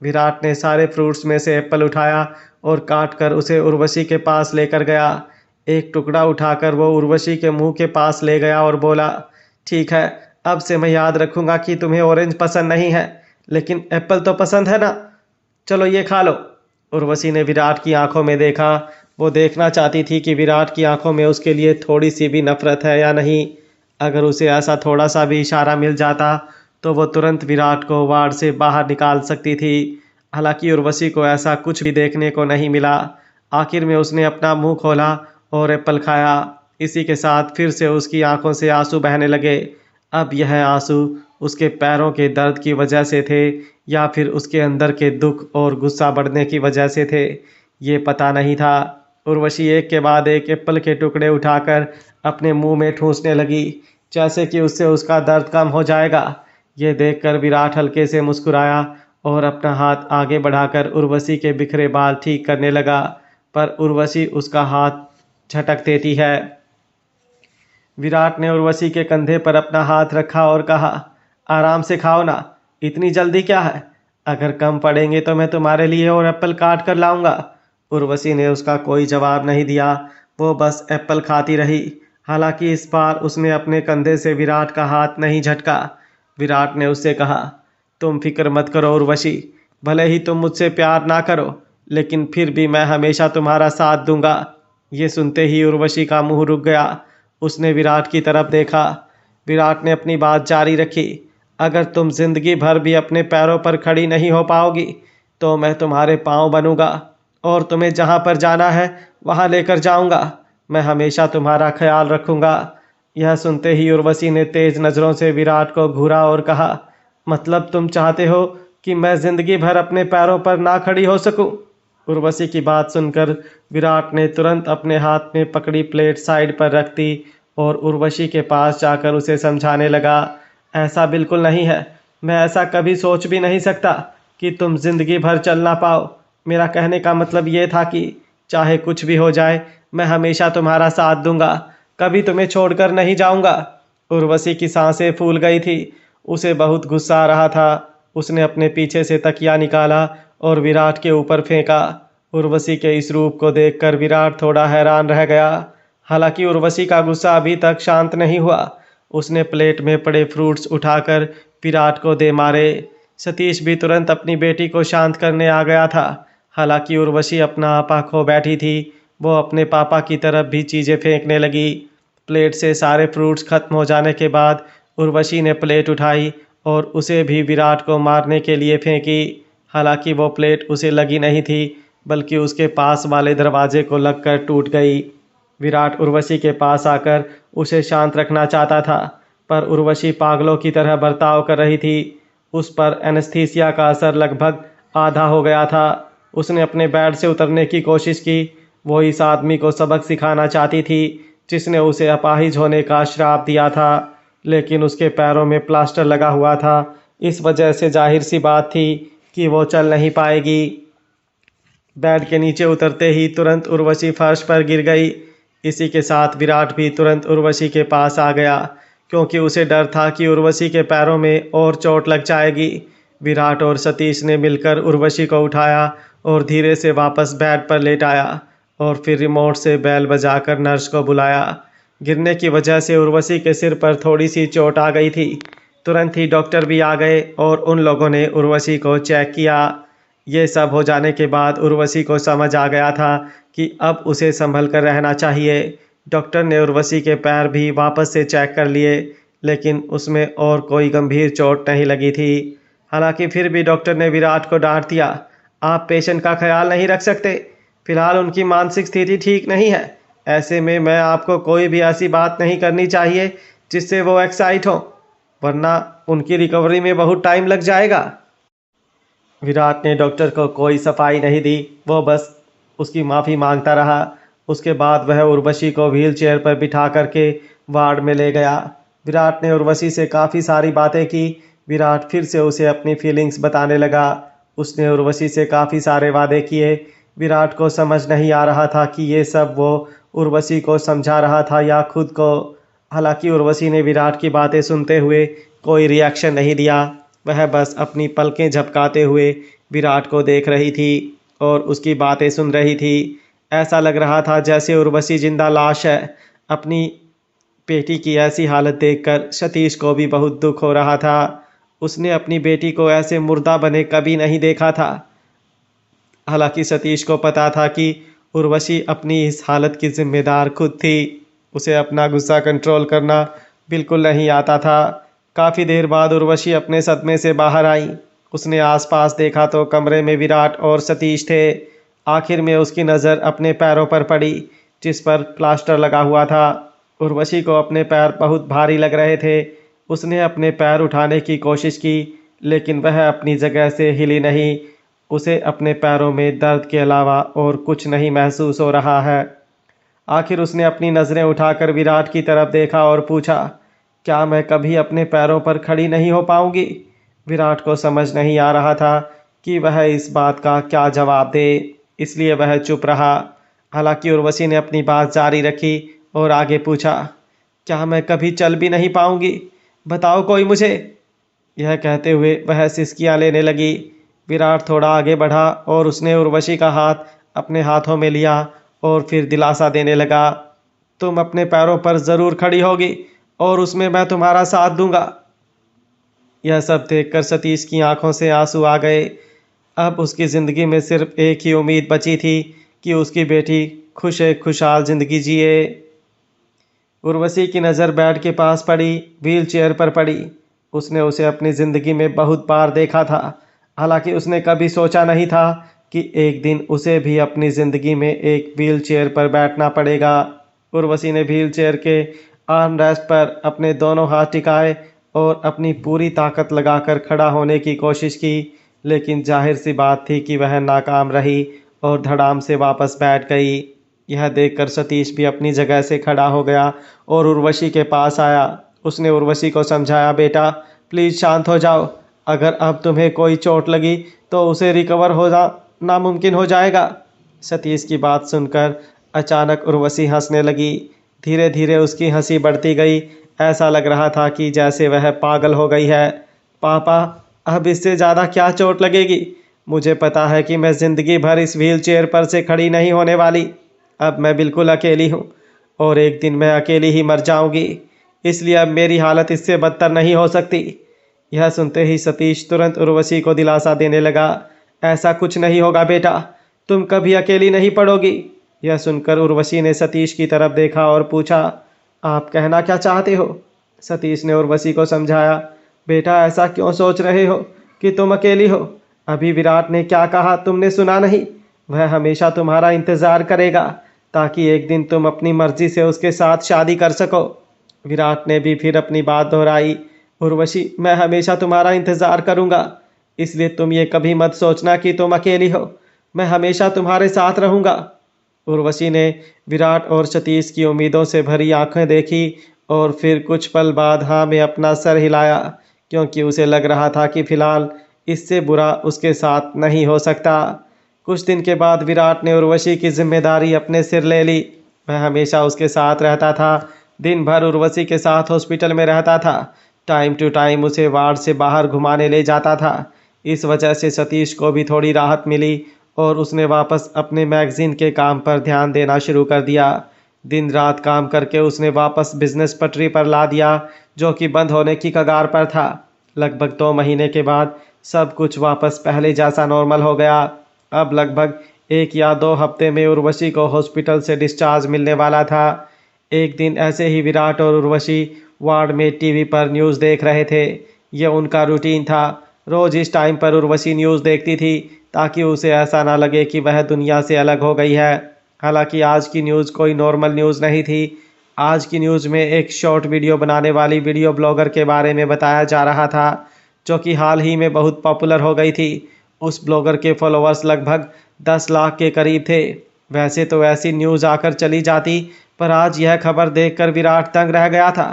Speaker 1: विराट ने सारे फ्रूट्स में से एप्पल उठाया और काट कर उसे उर्वशी के पास लेकर गया। एक टुकड़ा उठाकर वो उर्वशी के मुंह के पास ले गया और बोला, ठीक है, अब से मैं याद रखूंगा कि तुम्हें ऑरेंज पसंद नहीं है, लेकिन एप्पल तो पसंद है ना। चलो ये खा लो। उर्वशी ने विराट की आंखों में देखा। वो देखना चाहती थी कि विराट की आंखों में उसके लिए थोड़ी सी भी नफरत है या नहीं। अगर उसे ऐसा थोड़ा सा भी इशारा मिल जाता तो वो तुरंत विराट को वार्ड से बाहर निकाल सकती थी। हालांकि उर्वशी को ऐसा कुछ भी देखने को नहीं मिला। आखिर में उसने अपना मुंह खोला और एप्पल खाया। इसी के साथ फिर से उसकी आंखों से आंसू बहने लगे। अब यह आंसू उसके पैरों के दर्द की वजह से थे या फिर उसके अंदर के दुख और गुस्सा बढ़ने की वजह से थे, ये पता नहीं था। उर्वशी एक के बाद एक एप्पल के टुकड़े उठाकर अपने मुंह में ठूंसने लगी, जैसे कि उससे उसका दर्द कम हो जाएगा। ये देखकर विराट हल्के से मुस्कुराया और अपना हाथ आगे बढ़ाकर उर्वशी के बिखरे बाल ठीक करने लगा, पर उर्वशी उसका हाथ झटक देती है। विराट ने उर्वशी के कंधे पर अपना हाथ रखा और कहा, आराम से खाओ ना, इतनी जल्दी क्या है। अगर कम पड़ेंगे तो मैं तुम्हारे लिए और एप्पल काट कर लाऊंगा। उर्वशी ने उसका कोई जवाब नहीं दिया। वो बस एप्पल खाती रही। हालांकि इस बार उसने अपने कंधे से विराट का हाथ नहीं झटका। विराट ने उससे कहा, तुम फिक्र मत करो उर्वशी, भले ही तुम मुझसे प्यार ना करो, लेकिन फिर भी मैं हमेशा तुम्हारा साथ दूंगा। ये सुनते ही उर्वशी का मुंह रुक गया। उसने विराट की तरफ देखा। विराट ने अपनी बात जारी रखी, अगर तुम जिंदगी भर भी अपने पैरों पर खड़ी नहीं हो पाओगी तो मैं तुम्हारे पाँव बनूंगा और तुम्हें जहाँ पर जाना है वहाँ लेकर जाऊंगा। मैं हमेशा तुम्हारा ख्याल रखूंगा। यह सुनते ही उर्वशी ने तेज नज़रों से विराट को घूरा और कहा, मतलब तुम चाहते हो कि मैं जिंदगी भर अपने पैरों पर ना खड़ी हो सकूं? उर्वशी की बात सुनकर विराट ने तुरंत अपने हाथ में पकड़ी प्लेट साइड पर रख दी और उर्वशी के पास जाकर उसे समझाने लगा, ऐसा बिल्कुल नहीं है। मैं ऐसा कभी सोच भी नहीं सकता कि तुम जिंदगी भर चल ना पाओ। मेरा कहने का मतलब ये था कि चाहे कुछ भी हो जाए, मैं हमेशा तुम्हारा साथ दूंगा, कभी तुम्हें छोड़कर नहीं जाऊंगा। उर्वशी की सांसें फूल गई थी। उसे बहुत गुस्सा आ रहा था। उसने अपने पीछे से तकिया निकाला और विराट के ऊपर फेंका। उर्वशी के इस रूप को देखकर विराट थोड़ा हैरान रह गया। हालांकि उर्वशी का गुस्सा अभी तक शांत नहीं हुआ। उसने प्लेट में पड़े फ्रूट्स उठाकर विराट को दे मारे। सतीश भी तुरंत अपनी बेटी को शांत करने आ गया था। हालांकि उर्वशी अपना आपा खो बैठी थी। वो अपने पापा की तरफ भी चीज़ें फेंकने लगी। प्लेट से सारे फ्रूट्स खत्म हो जाने के बाद उर्वशी ने प्लेट उठाई और उसे भी विराट को मारने के लिए फेंकी। हालांकि वो प्लेट उसे लगी नहीं थी, बल्कि उसके पास वाले दरवाजे को लगकर टूट गई। विराट उर्वशी के पास आकर उसे शांत रखना चाहता था, पर उर्वशी पागलों की तरह बर्ताव कर रही थी। उस पर एनेस्थीसिया का असर लगभग आधा हो गया था। उसने अपने बेड से उतरने की कोशिश की। वो इस आदमी को सबक सिखाना चाहती थी जिसने उसे अपाहिज होने का श्राप दिया था, लेकिन उसके पैरों में प्लास्टर लगा हुआ था। इस वजह से जाहिर सी बात थी कि वो चल नहीं पाएगी। बेड के नीचे उतरते ही तुरंत उर्वशी फर्श पर गिर गई। इसी के साथ विराट भी तुरंत उर्वशी के पास आ गया, क्योंकि उसे डर था कि उर्वशी के पैरों में और चोट लग जाएगी। विराट और सतीश ने मिलकर उर्वशी को उठाया और धीरे से वापस बेड पर लेटाया और फिर रिमोट से बेल बजाकर नर्स को बुलाया। गिरने की वजह से उर्वशी के सिर पर थोड़ी सी चोट आ गई थी। तुरंत ही डॉक्टर भी आ गए और उन लोगों ने उर्वशी को चेक किया। ये सब हो जाने के बाद उर्वशी को समझ आ गया था कि अब उसे संभल कर रहना चाहिए। डॉक्टर ने उर्वशी के पैर भी वापस से चेक कर लिए, लेकिन उसमें और कोई गंभीर चोट नहीं लगी थी। हालांकि फिर भी डॉक्टर ने विराट को डांट दिया, आप पेशेंट का ख्याल नहीं रख सकते। फिलहाल उनकी मानसिक स्थिति ठीक नहीं है। ऐसे में मैं आपको कोई भी ऐसी बात नहीं करनी चाहिए जिससे वो एक्साइट हो, वरना उनकी रिकवरी में बहुत टाइम लग जाएगा। विराट ने डॉक्टर को कोई सफाई नहीं दी। वो बस उसकी माफ़ी मांगता रहा। उसके बाद वह उर्वशी को व्हील चेयर पर बिठा करके वार्ड में ले गया। विराट ने उर्वशी से काफ़ी सारी बातें की। विराट फिर से उसे अपनी फीलिंग्स बताने लगा। उसने उर्वशी से काफ़ी सारे वादे किए। विराट को समझ नहीं आ रहा था कि ये सब वो उर्वशी को समझा रहा था या खुद को। हालांकि उर्वशी ने विराट की बातें सुनते हुए कोई रिएक्शन नहीं दिया। वह बस अपनी पलकें झपकाते हुए विराट को देख रही थी और उसकी बातें सुन रही थी। ऐसा लग रहा था जैसे उर्वशी जिंदा लाश है। अपनी बेटी की ऐसी हालत देखकर सतीश को भी बहुत दुख हो रहा था। उसने अपनी बेटी को ऐसे मुर्दा बने कभी नहीं देखा था। हालांकि सतीश को पता था कि उर्वशी अपनी इस हालत की जिम्मेदार खुद थी। उसे अपना गुस्सा कंट्रोल करना बिल्कुल नहीं आता था। काफ़ी देर बाद उर्वशी अपने सदमे से बाहर आई। उसने आसपास देखा तो कमरे में विराट और सतीश थे। आखिर में उसकी नज़र अपने पैरों पर पड़ी जिस पर प्लास्टर लगा हुआ था। उर्वशी को अपने पैर बहुत भारी लग रहे थे। उसने अपने पैर उठाने की कोशिश की लेकिन वह अपनी जगह से हिली नहीं। उसे अपने पैरों में दर्द के अलावा और कुछ नहीं महसूस हो रहा है। आखिर उसने अपनी नज़रें उठाकर विराट की तरफ देखा और पूछा, क्या मैं कभी अपने पैरों पर खड़ी नहीं हो पाऊंगी? विराट को समझ नहीं आ रहा था कि वह इस बात का क्या जवाब दे, इसलिए वह चुप रहा। हालांकि उर्वशी ने अपनी बात जारी रखी और आगे पूछा, क्या मैं कभी चल भी नहीं पाऊंगी? बताओ कोई मुझे। यह कहते हुए वह सिसकियां लेने लगी। विराट थोड़ा आगे बढ़ा और उसने उर्वशी का हाथ अपने हाथों में लिया और फिर दिलासा देने लगा, तुम अपने पैरों पर ज़रूर खड़ी होगी और उसमें मैं तुम्हारा साथ दूंगा। यह सब देखकर सतीश की आंखों से आंसू आ गए। अब उसकी ज़िंदगी में सिर्फ एक ही उम्मीद बची थी कि उसकी बेटी खुश खुशहाल ज़िंदगी जिए। उर्वशी की नज़र बेड के पास पड़ी, व्हील चेयर पर पड़ी। उसने उसे अपनी ज़िंदगी में बहुत बार देखा था। हालांकि उसने कभी सोचा नहीं था कि एक दिन उसे भी अपनी ज़िंदगी में एक व्हील चेयर पर बैठना पड़ेगा। उर्वशी ने व्हील चेयर के आर्म रेस्ट पर अपने दोनों हाथ टिकाए और अपनी पूरी ताकत लगाकर खड़ा होने की कोशिश की, लेकिन जाहिर सी बात थी कि वह नाकाम रही और धड़ाम से वापस बैठ गई। यह देखकर सतीश भी अपनी जगह से खड़ा हो गया और उर्वशी के पास आया। उसने उर्वशी को समझाया, बेटा प्लीज़ शांत हो जाओ। अगर अब तुम्हें कोई चोट लगी तो उसे रिकवर होना नामुमकिन हो जाएगा। सतीश की बात सुनकर अचानक उर्वशी हंसने लगी। धीरे धीरे उसकी हंसी बढ़ती गई। ऐसा लग रहा था कि जैसे वह पागल हो गई है। पापा, अब इससे ज़्यादा क्या चोट लगेगी? मुझे पता है कि मैं ज़िंदगी भर इस व्हील चेयर पर से खड़ी नहीं होने वाली। अब मैं बिल्कुल अकेली हूँ और एक दिन मैं अकेली ही मर जाऊंगी। इसलिए अब मेरी हालत इससे बदतर नहीं हो सकती। यह सुनते ही सतीश तुरंत उर्वशी को दिलासा देने लगा, ऐसा कुछ नहीं होगा बेटा, तुम कभी अकेली नहीं पड़ोगी। यह सुनकर उर्वशी ने सतीश की तरफ देखा और पूछा, आप कहना क्या चाहते हो? सतीश ने उर्वशी को समझाया, बेटा ऐसा क्यों सोच रहे हो कि तुम अकेली हो? अभी विराट ने क्या कहा तुमने सुना नहीं? वह हमेशा तुम्हारा इंतज़ार करेगा ताकि एक दिन तुम अपनी मर्जी से उसके साथ शादी कर सको। विराट ने भी फिर अपनी बात दोहराई, उर्वशी मैं हमेशा तुम्हारा इंतज़ार करूँगा, इसलिए तुम ये कभी मत सोचना कि तुम अकेली हो। मैं हमेशा तुम्हारे साथ रहूँगा। उर्वशी ने विराट और सतीश की उम्मीदों से भरी आंखें देखी और फिर कुछ पल बाद हाँ में अपना सर हिलाया, क्योंकि उसे लग रहा था कि फिलहाल इससे बुरा उसके साथ नहीं हो सकता। कुछ दिन के बाद विराट ने उर्वशी की जिम्मेदारी अपने सिर ले ली। वह हमेशा उसके साथ रहता था। दिन भर उर्वशी के साथ हॉस्पिटल में रहता था। टाइम टू टाइम उसे वार्ड से बाहर घुमाने ले जाता था। इस वजह से सतीश को भी थोड़ी राहत मिली और उसने वापस अपने मैगज़ीन के काम पर ध्यान देना शुरू कर दिया। दिन रात काम करके उसने वापस बिजनेस पटरी पर ला दिया, जो कि बंद होने की कगार पर था। लगभग 2 महीने के बाद सब कुछ वापस पहले जैसा नॉर्मल हो गया। अब लगभग 1 या 2 हफ्ते में उर्वशी को हॉस्पिटल से डिस्चार्ज मिलने वाला था। एक दिन ऐसे ही विराट और उर्वशी वार्ड में टीवी पर न्यूज़ देख रहे थे। यह उनका रूटीन था। रोज़ इस टाइम पर उर्वशी न्यूज़ देखती थी ताकि उसे ऐसा ना लगे कि वह दुनिया से अलग हो गई है। हालांकि आज की न्यूज़ कोई नॉर्मल न्यूज़ नहीं थी। आज की न्यूज़ में एक शॉर्ट वीडियो बनाने वाली वीडियो ब्लॉगर के बारे में बताया जा रहा था, जो कि हाल ही में बहुत पॉपुलर हो गई थी। उस ब्लॉगर के फॉलोअर्स लगभग 10 लाख के करीब थे। वैसे तो ऐसी न्यूज़ आकर चली जाती, पर आज यह खबर देखकर विराट दंग रह गया था।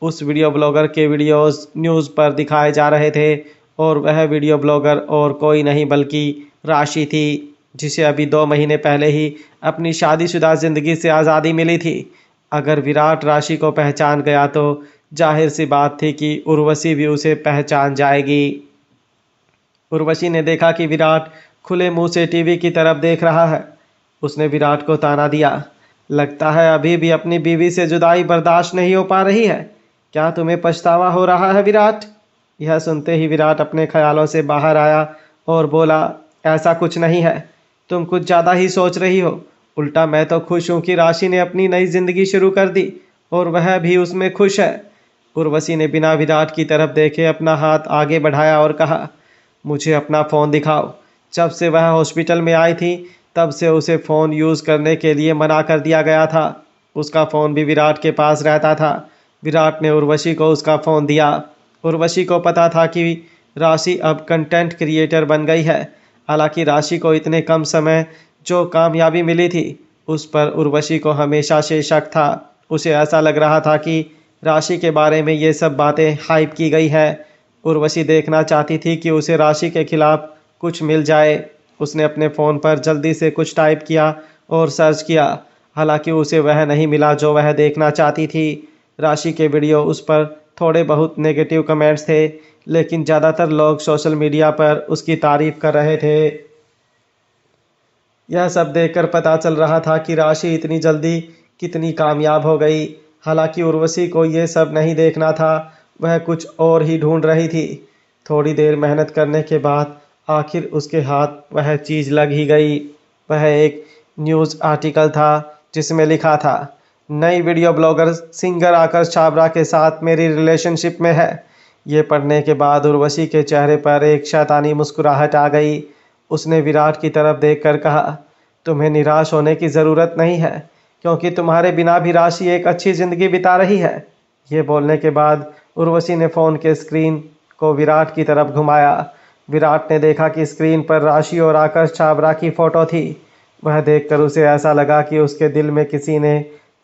Speaker 1: उस वीडियो ब्लॉगर के वीडियोस न्यूज़ पर दिखाए जा रहे थे और वह वीडियो ब्लॉगर और कोई नहीं बल्कि राशि थी, जिसे अभी 2 महीने पहले ही अपनी शादीशुदा ज़िंदगी से आज़ादी मिली थी। अगर विराट राशि को पहचान गया तो जाहिर सी बात थी कि उर्वशी भी उसे पहचान जाएगी। उर्वशी ने देखा कि विराट खुले मुंह से टीवी की तरफ देख रहा है। उसने विराट को ताना दिया, लगता है अभी भी अपनी बीवी से जुदाई बर्दाश्त नहीं हो पा रही है। क्या तुम्हें पछतावा हो रहा है विराट? यह सुनते ही विराट अपने ख्यालों से बाहर आया और बोला, ऐसा कुछ नहीं है, तुम कुछ ज़्यादा ही सोच रही हो। उल्टा मैं तो खुश हूँ कि राशि ने अपनी नई जिंदगी शुरू कर दी और वह भी उसमें खुश है। उर्वशी ने बिना विराट की तरफ देखे अपना हाथ आगे बढ़ाया और कहा, मुझे अपना फ़ोन दिखाओ। जब से वह हॉस्पिटल में आई थी तब से उसे फ़ोन यूज़ करने के लिए मना कर दिया गया था। उसका फ़ोन भी विराट के पास रहता था। विराट ने उर्वशी को उसका फ़ोन दिया। उर्वशी को पता था कि राशि अब कंटेंट क्रिएटर बन गई है। हालांकि राशि को इतने कम समय जो कामयाबी मिली थी उस पर उर्वशी को हमेशा से शक था। उसे ऐसा लग रहा था कि राशि के बारे में ये सब बातें हाइप की गई है। उर्वशी देखना चाहती थी कि उसे राशि के खिलाफ कुछ मिल जाए। उसने अपने फ़ोन पर जल्दी से कुछ टाइप किया और सर्च किया। हालांकि उसे वह नहीं मिला जो वह देखना चाहती थी। राशि के वीडियो उस पर थोड़े बहुत नेगेटिव कमेंट्स थे, लेकिन ज़्यादातर लोग सोशल मीडिया पर उसकी तारीफ कर रहे थे। यह सब देखकर पता चल रहा था कि राशि इतनी जल्दी कितनी कामयाब हो गई। हालांकि उर्वशी को ये सब नहीं देखना था, वह कुछ और ही ढूंढ रही थी। थोड़ी देर मेहनत करने के बाद आखिर उसके हाथ वह चीज़ लग ही गई। वह एक न्यूज़ आर्टिकल था जिसमें लिखा था, नई वीडियो ब्लॉगर सिंगर आकाश छाबड़ा के साथ मेरी रिलेशनशिप में है। ये पढ़ने के बाद उर्वशी के चेहरे पर एक शैतानी मुस्कुराहट आ गई। उसने विराट की तरफ देखकर कहा, तुम्हें निराश होने की ज़रूरत नहीं है, क्योंकि तुम्हारे बिना भी राशि एक अच्छी ज़िंदगी बिता रही है। ये बोलने के बाद उर्वशी ने फ़ोन के स्क्रीन को विराट की तरफ घुमाया। विराट ने देखा कि स्क्रीन पर राशि और आकाश छाबड़ा की फ़ोटो थी। वह देखकर उसे ऐसा लगा कि उसके दिल में किसी ने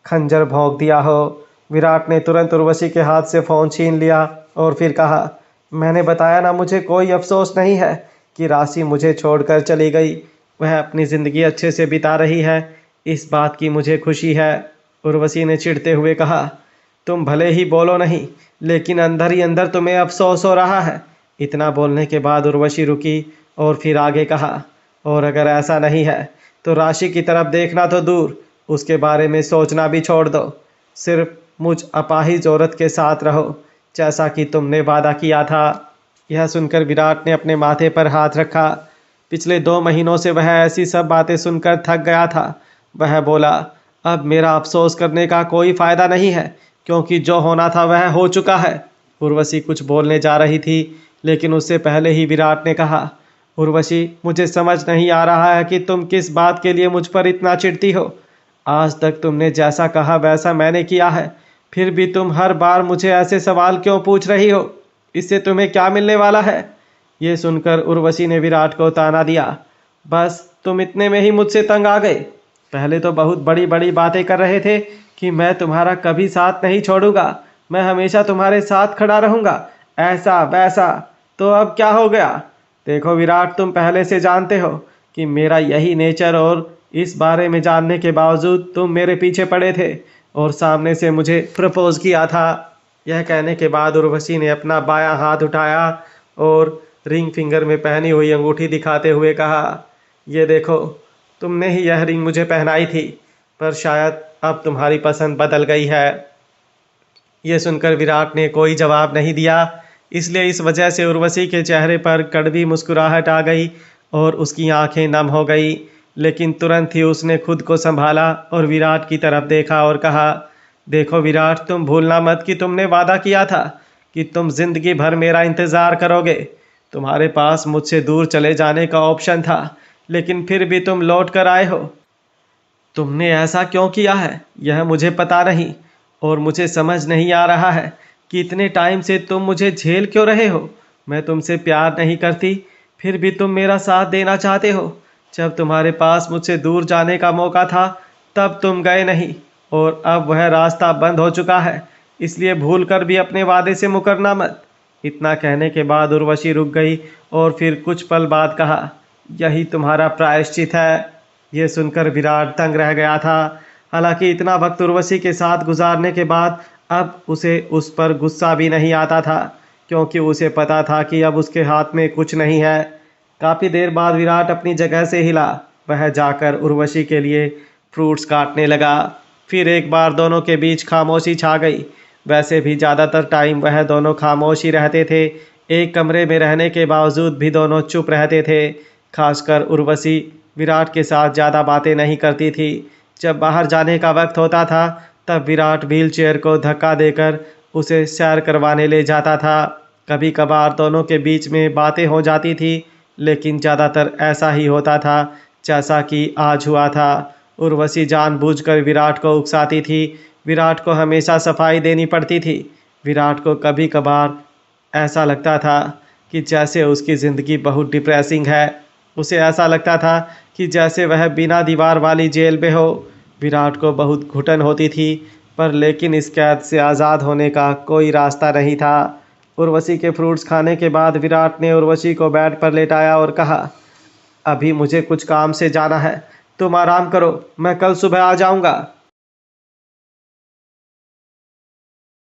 Speaker 1: खंजर भोंक दिया हो। विराट ने तुरंत उर्वशी के हाथ से फ़ोन छीन लिया और फिर कहा, मैंने बताया ना, मुझे कोई अफसोस नहीं है कि राशि मुझे छोड़कर चली गई। वह अपनी ज़िंदगी अच्छे से बिता रही है, इस बात की मुझे खुशी है। उर्वशी ने चिढ़ते हुए कहा, तुम भले ही बोलो नहीं, लेकिन अंदर ही अंदर तुम्हें अफसोस हो रहा है। इतना बोलने के बाद उर्वशी रुकी और फिर आगे कहा, और अगर ऐसा नहीं है तो राशि की तरफ देखना तो दूर, उसके बारे में सोचना भी छोड़ दो। सिर्फ मुझ अपाहिज औरत के साथ रहो, जैसा कि तुमने वादा किया था। यह सुनकर विराट ने अपने माथे पर हाथ रखा। पिछले 2 महीनों से वह ऐसी सब बातें सुनकर थक गया था। वह बोला, अब मेरा अफसोस करने का कोई फ़ायदा नहीं है, क्योंकि जो होना था वह हो चुका है। उर्वशी कुछ बोलने जा रही थी, लेकिन उससे पहले ही विराट ने कहा, उर्वशी, मुझे समझ नहीं आ रहा है कि तुम किस बात के लिए मुझ पर इतना चिढ़ती हो। आज तक तुमने जैसा कहा वैसा मैंने किया है, फिर भी तुम हर बार मुझे ऐसे सवाल क्यों पूछ रही हो? इससे तुम्हें क्या मिलने वाला है? ये सुनकर उर्वशी ने विराट को ताना दिया, बस तुम इतने में ही मुझसे तंग आ गए। पहले तो बहुत बड़ी बड़ी बातें कर रहे थे कि मैं तुम्हारा कभी साथ नहीं छोड़ूंगा, मैं हमेशा तुम्हारे साथ खड़ा रहूंगा, ऐसा वैसा। तो अब क्या हो गया? देखो विराट, तुम पहले से जानते हो कि मेरा यही नेचर, और इस बारे में जानने के बावजूद तुम मेरे पीछे पड़े थे और सामने से मुझे प्रपोज किया था। यह कहने के बाद उर्वशी ने अपना बायां हाथ उठाया और रिंग फिंगर में पहनी हुई अंगूठी दिखाते हुए कहा, ये देखो, तुमने ही यह रिंग मुझे पहनाई थी, पर शायद अब तुम्हारी पसंद बदल गई है। यह सुनकर विराट ने कोई जवाब नहीं दिया, इसलिए इस वजह से उर्वशी के चेहरे पर कड़वी मुस्कुराहट आ गई और उसकी आंखें नम हो गई। लेकिन तुरंत ही उसने खुद को संभाला और विराट की तरफ देखा और कहा, देखो विराट, तुम भूलना मत कि तुमने वादा किया था कि तुम जिंदगी भर मेरा इंतज़ार करोगे। तुम्हारे पास मुझसे दूर चले जाने का ऑप्शन था, लेकिन फिर भी तुम लौट कर आए हो। तुमने ऐसा क्यों किया है यह मुझे पता नहीं, और मुझे समझ नहीं आ रहा है कि इतने टाइम से तुम मुझे झेल क्यों रहे हो। मैं तुमसे प्यार नहीं करती, फिर भी तुम मेरा साथ देना चाहते हो। जब तुम्हारे पास मुझसे दूर जाने का मौका था तब तुम गए नहीं, और अब वह रास्ता बंद हो चुका है, इसलिए भूल कर भी अपने वादे से मुकरना मत। इतना कहने के बाद उर्वशी रुक गई और फिर कुछ पल बाद कहा, यही तुम्हारा प्रायश्चित है। यह सुनकर विराट दंग रह गया था। हालांकि इतना वक्त उर्वशी के साथ गुजारने के बाद अब उसे उस पर गुस्सा भी नहीं आता था, क्योंकि उसे पता था कि अब उसके हाथ में कुछ नहीं है। काफ़ी देर बाद विराट अपनी जगह से हिला। वह जाकर उर्वशी के लिए फ्रूट्स काटने लगा। फिर एक बार दोनों के बीच खामोशी छा गई। वैसे भी ज़्यादातर टाइम वह दोनों खामोश ही रहते थे। एक कमरे में रहने के बावजूद भी दोनों चुप रहते थे। खासकर उर्वशी विराट के साथ ज़्यादा बातें नहीं करती थी। जब बाहर जाने का वक्त होता था तब विराट व्हीलचेयर को धक्का देकर उसे सैर करवाने ले जाता था। कभी कभार दोनों के बीच में बातें हो जाती थी, लेकिन ज़्यादातर ऐसा ही होता था जैसा कि आज हुआ था। उर्वशी जानबूझकर विराट को उकसाती थी। विराट को हमेशा सफाई देनी पड़ती थी। विराट को कभी कभार ऐसा लगता था कि जैसे उसकी ज़िंदगी बहुत डिप्रेसिंग है। उसे ऐसा लगता था कि जैसे वह बिना दीवार वाली जेल में हो। विराट को बहुत घुटन होती थी, पर लेकिन इस कैद से आज़ाद होने का कोई रास्ता नहीं था। उर्वशी के फ्रूट्स खाने के बाद विराट ने उर्वशी को बेड पर लेटाया और कहा, अभी मुझे कुछ काम से जाना है, तुम आराम करो, मैं कल सुबह आ जाऊंगा।